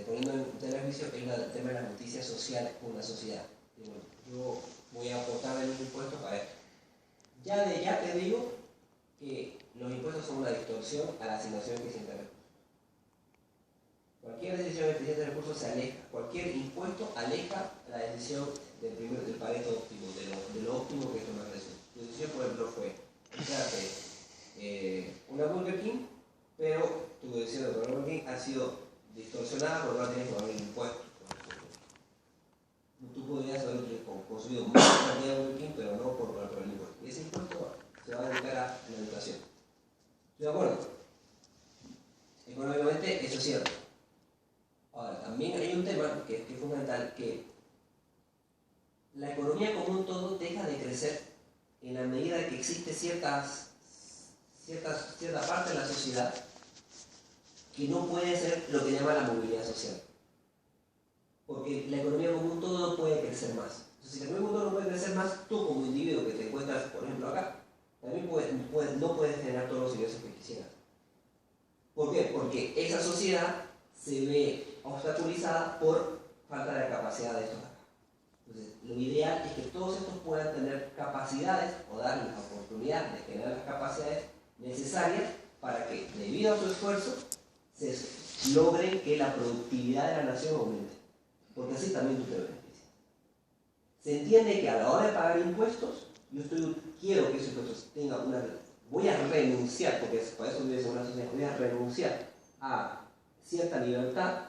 poniendo en tela de juicio es el tema de la justicia social con la sociedad. Y bueno, yo voy a aportar en los impuestos para esto. Ya te digo que los impuestos son una distorsión a la asignación eficiente de recursos. Cualquier decisión eficiente de recursos se aleja, cualquier impuesto aleja la decisión del Pareto óptimo, de lo óptimo que es tomar decisión. Tu decisión, por ejemplo, fue una Burger King, pero tu decisión de Burger King ha sido distorsionada porque no tienes que pagar el impuesto. Tú podrías haber consumido más cantidad de Burger King, pero no por el impuesto. Y ese impuesto se va a dedicar a la educación. ¿Estoy de acuerdo? Económicamente eso es cierto. Ahora, también hay un tema que es fundamental, que la economía como un todo deja de crecer en la medida que existe cierta parte de la sociedad que no puede hacer lo que llama la movilidad social. Porque la economía como un todo no puede crecer más. Entonces, si la economía como un todo no puede crecer más, tú como individuo que te encuentras, por ejemplo, acá, también no puedes generar todos los ingresos que quisieras. ¿Por qué? Porque esa sociedad se ve obstaculizada por falta de capacidad de estos acá. Entonces, lo ideal es que todos estos puedan tener capacidades o darles la oportunidad de generar las capacidades necesarias para que, debido a su esfuerzo, se logren que la productividad de la nación aumente. Porque así también tú te beneficias. Se entiende que a la hora de pagar impuestos, quiero que esos impuestos tengan voy a renunciar, porque para eso vive en una sociedad, voy a renunciar a cierta libertad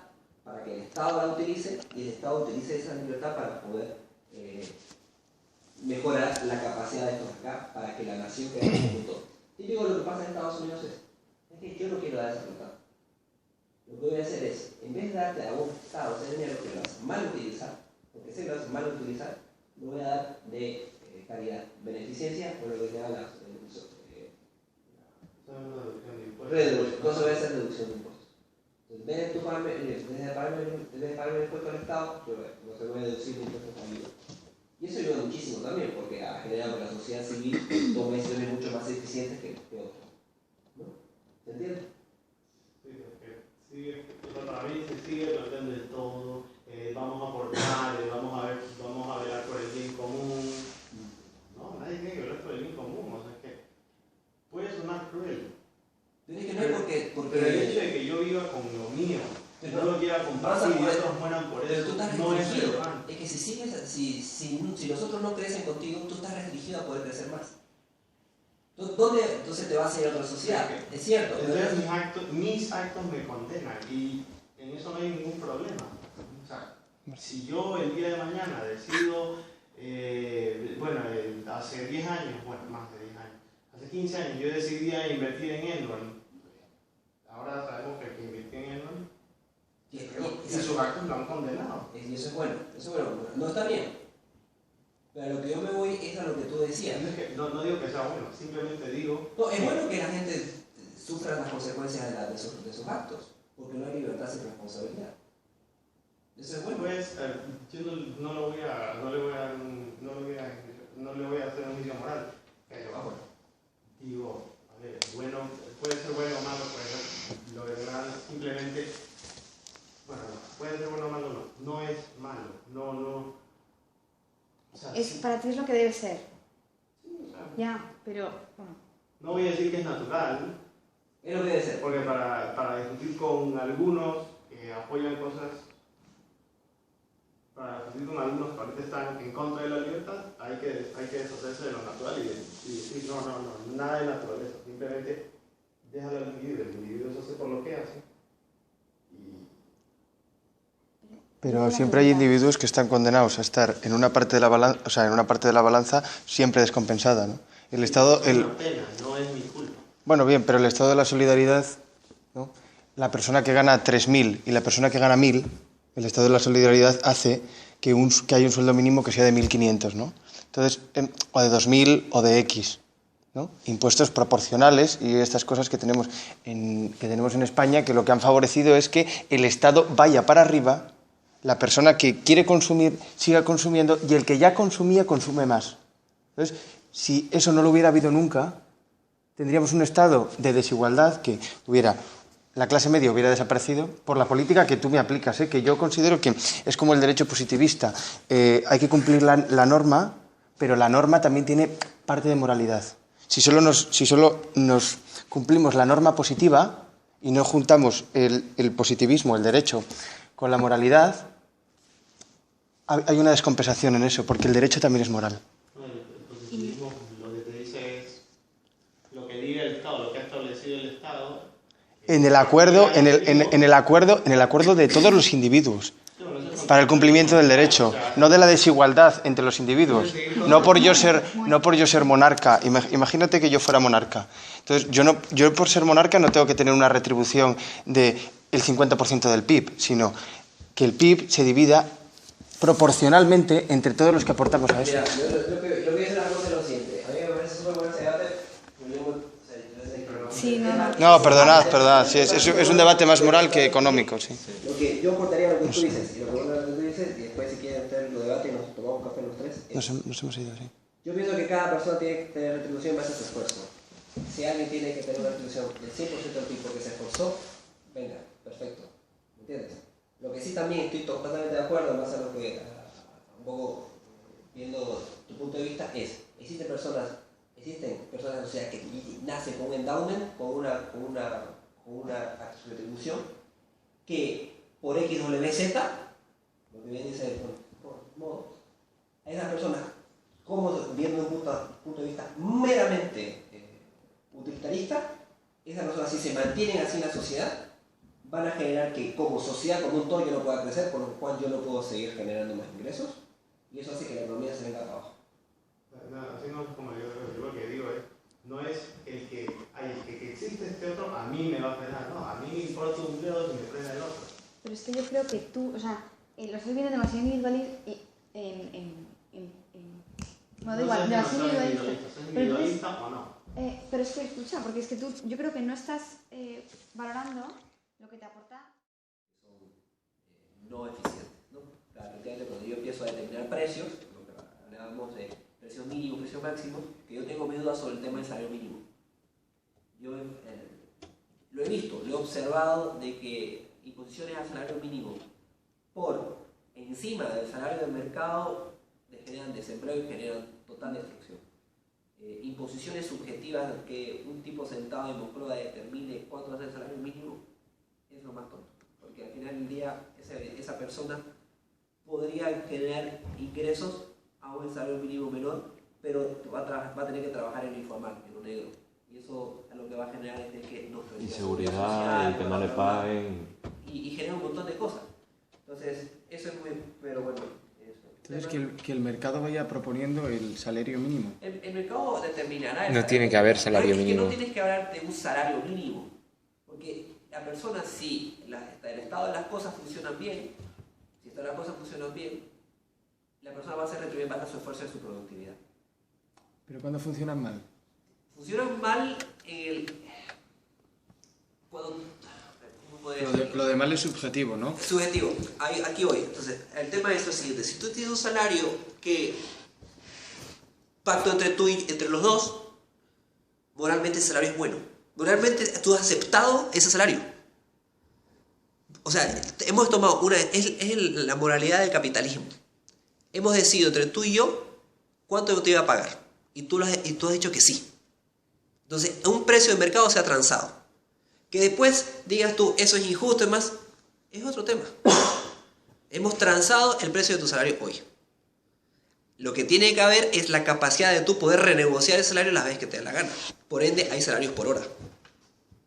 para que el Estado la utilice y el Estado utilice esa libertad para poder mejorar la capacidad de estos acá para que la nación quede en conjunto. Típico lo que pasa en Estados Unidos es que yo no quiero dar esa libertad. Lo que voy a hacer es, en vez de darte a un Estado ese dinero que lo vas a mal utilizar, porque sé que lo vas a mal utilizar, lo voy a dar de calidad, beneficencia, por lo que se llama la reducción. No se va a hacer reducción de impuestos. En vez de pagarme el impuesto al Estado, no se voy a deducir el impuesto a mí. Y eso ayuda muchísimo también, porque ha generado que la sociedad civil tome decisiones mucho más eficientes que otras. ¿No? ¿Se entiende? Sí, para mí se sigue planteando el todo, vamos a aportar, vamos a velar por el bien común. No, nadie tiene que velar por el bien común, o sea, es que puede sonar cruel. Pero es que no es porque Pero el hecho de que yo viva con lo mío, no lo quiera compartir y otros mueran por pero eso, tú estás no es restringido. relevante. Es que si los otros no crecen contigo, tú estás restringido a poder crecer más. ¿Dónde entonces te vas a ir a otra sociedad? Es cierto. Entonces mis actos me condenan y en eso no hay ningún problema. O sea, si yo el día de mañana decido, hace 10 años, más de 10 años, hace 15 años yo decidía invertir en Enron. Ahora sabemos que el que invirtió en Enron y sus actos lo han condenado. Y eso es bueno, no está bien. Pero a lo que yo me voy es a lo que tú decías. No digo que sea bueno, simplemente digo... No, es bueno que la gente sufra las consecuencias de sus actos, porque no hay libertad sin responsabilidad. Eso es bueno. Pues, yo no le voy a hacer un juicio moral, pero bueno. Digo, a ver, bueno, puede ser bueno o malo, puede ser lo demás, simplemente, puede ser bueno o malo, no es malo, no. O sea, Para ti es lo que debe ser. Sí, o sea, Ya, pero bueno. no voy a decir que es natural, Es lo que debe ser. porque para discutir con algunos que apoyan cosas, para discutir con algunos que ahorita están en contra de la libertad, hay que deshacerse de lo natural y decir, no, nada de naturaleza, simplemente déjalo al individuo, el individuo se hace por lo que hace. Pero siempre hay individuos que están condenados a estar en una parte de la balanza, siempre descompensada, ¿no? El Estado, Es una pena, no es mi culpa. Bueno, bien, pero el Estado de la solidaridad, ¿no? La persona que gana 3.000 y la persona que gana 1.000, el Estado de la solidaridad hace que hay un sueldo mínimo que sea de 1.500, ¿no? Entonces, o de 2.000 o de X, ¿no? Impuestos proporcionales y estas cosas que tenemos en España, que lo que han favorecido es que el Estado vaya para arriba, la persona que quiere consumir siga consumiendo y el que ya consumía consume más. Entonces, si eso no lo hubiera habido nunca, tendríamos un estado de desigualdad que la clase media hubiera desaparecido por la política que tú me aplicas, que yo considero que es como el derecho positivista. Hay que cumplir la norma, pero la norma también tiene parte de moralidad. Si solo nos cumplimos la norma positiva y no juntamos el positivismo, el derecho, con la moralidad, hay una descompensación en eso, porque el derecho también es moral. El positivismo lo que te dice es lo que diga el Estado, lo que ha establecido el Estado. En el acuerdo de todos los individuos, para el cumplimiento del derecho, no de la desigualdad entre los individuos. No por yo ser monarca. Imagínate que yo fuera monarca. Entonces, yo por ser monarca no tengo que tener una retribución del 50% del PIB, sino que el PIB se divida proporcionalmente entre todos los que aportamos a eso. Mira, yo creo que una cosa es lo siguiente. A mí me parece súper bueno ese debate. Sí, No, perdonad. Sí, es un debate más moral que económico, sí. Lo que yo aportaría lo que tú dices, y lo que tú dices, y después si quieren tener los debates y nos tomamos un café los tres. Nos hemos ido, sí. Yo pienso que cada persona tiene que tener retribución en base a su esfuerzo. Si alguien tiene que tener una retribución del 100% del tipo que se esforzó, venga, perfecto. ¿Me entiendes? Lo que sí también estoy totalmente de acuerdo, en base a lo que, un poco viendo tu punto de vista, es, existen personas en la sociedad que nacen con un endowment, con una retribución, que por X, W, Z, lo que viene a ser por modo, a esas personas, como viendo un punto de vista meramente utilitarista, esas personas si se mantienen así en la sociedad, van a generar que como sociedad, como un todo, yo no pueda crecer, por lo cual yo no puedo seguir generando más ingresos, y eso hace que la economía se venga abajo. Así no es como yo lo que digo es, no es el que existe este otro, a mí me va a frenar, no, a mí me importa un dedo si me frena el otro. Pero es que yo creo que tú, lo estás viendo demasiado individualista, no da igual, demasiado individualista. ¿Es individualista o no? Pero es que, escucha, porque es que tú, yo creo que no estás valorando lo que te aporta. No eficientes, ¿no? Claro, efectivamente, cuando yo empiezo a determinar precios, lo que hablábamos de precio mínimo, precio máximo, que yo tengo mis dudas sobre el tema del salario mínimo. Yo lo he visto, lo he observado de que imposiciones al salario mínimo por encima del salario del mercado generan desempleo y generan total destrucción. Imposiciones subjetivas que un tipo sentado en Moncloa determine cuánto va a ser el salario mínimo es lo más tonto, porque al final del día esa persona podría generar ingresos a un salario mínimo menor, pero va a tener que trabajar en lo informal, en lo negro, y eso lo que va a generar es de que no inseguridad y que no le paguen y genera un montón de cosas. Entonces eso es muy, pero bueno. Entonces, que el mercado vaya proponiendo el salario mínimo. El mercado determinará. No tiene que haber salario mínimo. No tienes que hablar de un salario mínimo, porque la persona, si el estado de las cosas funcionan bien, la persona va a ser retribuida en base a su esfuerzo y a su productividad. ¿Pero cuándo funcionan mal? Funcionan mal cuando... Lo de mal es subjetivo, ¿no? Subjetivo. Aquí voy. Entonces, el tema es lo siguiente. Si tú tienes un salario que pacto entre los dos, moralmente el salario es bueno. Moralmente tú has aceptado ese salario. O sea, hemos tomado es la moralidad del capitalismo. Hemos decidido entre tú y yo cuánto te iba a pagar. Y tú has dicho que sí. Entonces, un precio de mercado se ha transado. Que después digas tú, eso es injusto, es otro tema. Hemos transado el precio de tu salario hoy. Lo que tiene que haber es la capacidad de tú poder renegociar el salario las veces que te dé la gana. Por ende, hay salarios por hora.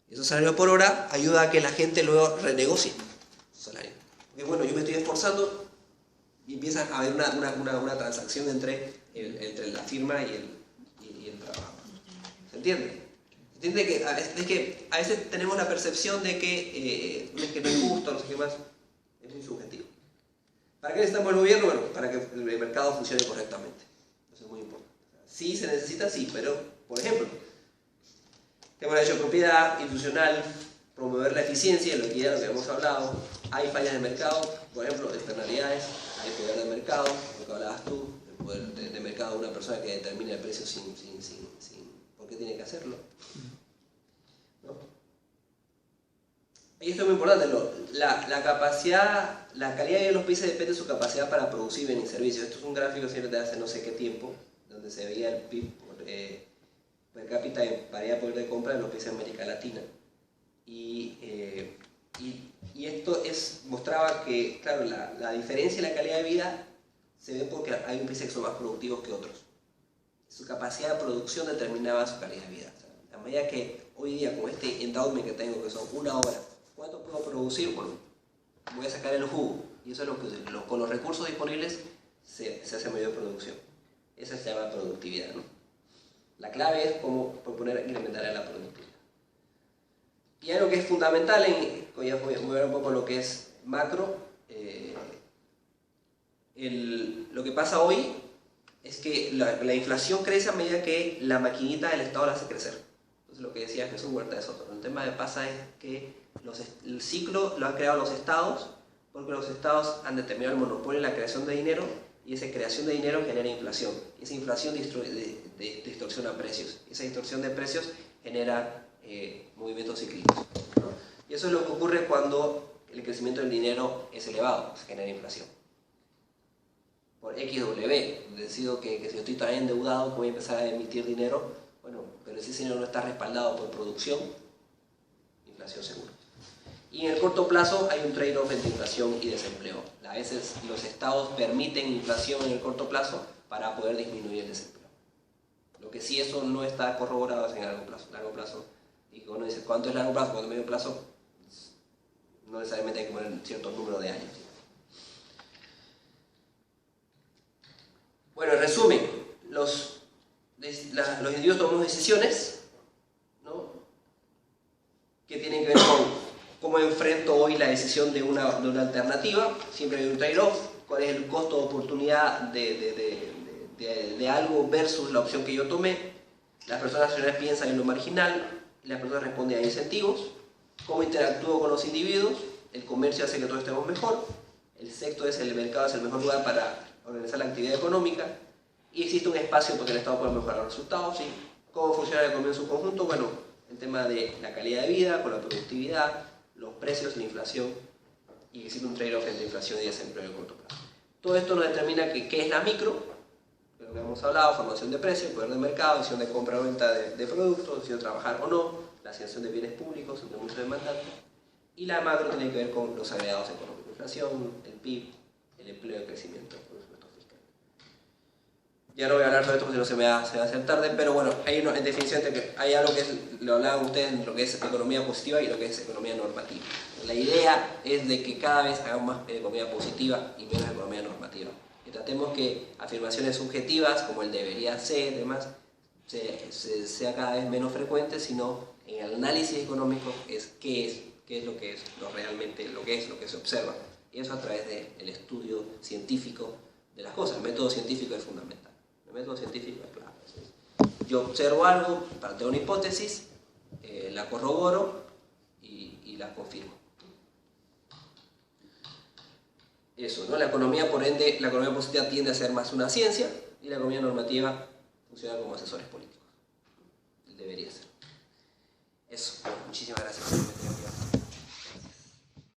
Esos salarios por hora ayuda a que la gente luego renegocie su salario. Porque bueno, yo me estoy esforzando y empieza a haber una transacción entre la firma y el trabajo. ¿Se entiende? ¿Entiende que a veces tenemos la percepción de que no es justo, no sé qué más? Es muy subjetivo. ¿Para qué necesitamos el gobierno? Bueno, para que el mercado funcione correctamente. Eso es muy importante. Sí se necesita, sí, pero, por ejemplo, tenemos derecho de propiedad institucional, promover la eficiencia, lo que ya hemos hablado. Hay fallas de mercado, por ejemplo, externalidades, hay poder de mercado, lo que hablabas tú, el poder de mercado de una persona que determina el precio sin ¿por qué tiene que hacerlo? ¿No? Y esto es muy importante, la capacidad, la calidad de los países depende de su capacidad para producir bienes y servicios. Esto es un gráfico siempre de hace no sé qué tiempo, donde se veía el PIB per cápita en paridad de poder de compra en los países de América Latina. Y esto mostraba que, claro, la diferencia en la calidad de vida se ve porque hay un países que son más productivos que otros. Su capacidad de producción determinaba su calidad de vida. O sea, a medida que hoy día, con este endowment que tengo, que son 1 hora, ¿cuánto puedo producir? Bueno, voy a sacar el jugo. Y eso es lo que con los recursos disponibles se hace mayor producción. Esa se llama productividad, ¿no? La clave es cómo proponer incrementar la productividad. Y algo que es fundamental, voy a ver un poco lo que es macro. Lo que pasa hoy es que la inflación crece a medida que la maquinita del Estado la hace crecer. Entonces lo que decía Jesús Huerta de Soto, el tema que pasa es que el ciclo lo han creado los Estados, porque los Estados han determinado el monopolio en la creación de dinero, y esa creación de dinero genera inflación. Y esa inflación distorsiona precios. Y esa distorsión de precios genera movimientos cíclicos, ¿no? Y eso es lo que ocurre cuando el crecimiento del dinero es elevado, se genera inflación. Por XW, decido que si yo estoy tan endeudado voy a empezar a emitir dinero, bueno, pero si ese dinero no está respaldado por producción, inflación segura. Y en el corto plazo hay un trade-off entre inflación y desempleo. A veces los estados permiten inflación en el corto plazo para poder disminuir el desempleo. Lo que sí, eso no está corroborado es en largo plazo. Largo plazo, y cuando uno dice cuánto es largo plazo, cuánto es medio plazo, no necesariamente hay que poner cierto número de años. Bueno, en resumen, los individuos tomamos decisiones, ¿no?, que tienen que ver con cómo enfrento hoy la decisión de una alternativa. Siempre hay un trade-off, cuál es el costo de oportunidad de algo versus la opción que yo tomé. Las personas racionales piensan en lo marginal, las personas responden a incentivos. Cómo interactúo con los individuos, el comercio hace que todos estemos mejor, el mercado es el mejor lugar para organizar la actividad económica, y existe un espacio porque el Estado puede mejorar los resultados. ¿Sí? ¿Cómo funciona la economía en su conjunto? Bueno, el tema de la calidad de vida, con la productividad, los precios, la inflación, y existe un trade-off entre inflación y desempleo en el corto plazo. Todo esto nos determina qué es la micro, de lo que hemos hablado: formación de precios, poder de mercado, decisión de compra o venta de productos, decisión de trabajar o no, la asignación de bienes públicos entre muchos demandantes. Y la macro tiene que ver con los agregados económicos: inflación, el PIB, el empleo y el crecimiento, por supuesto, fiscal. Ya no voy a hablar sobre esto porque si no se me va a hacer tarde, pero bueno, en definición hay algo que lo hablaban ustedes, lo que es economía positiva y lo que es economía normativa. La idea es de que cada vez hagamos más economía positiva y menos economía normativa. Que tratemos que afirmaciones subjetivas como el debería ser y demás sea cada vez menos frecuente, sino en el análisis económico es qué es lo que es, lo que se observa. Y eso a través del estudio científico de las cosas. El método científico es fundamental. El método científico es clave. Yo observo algo, planteo una hipótesis, la corroboro y la confirmo. Eso, ¿no? La economía, por ende, la economía positiva tiende a ser más una ciencia, y la economía normativa funciona como asesores políticos. Debería ser. Eso. Muchísimas gracias por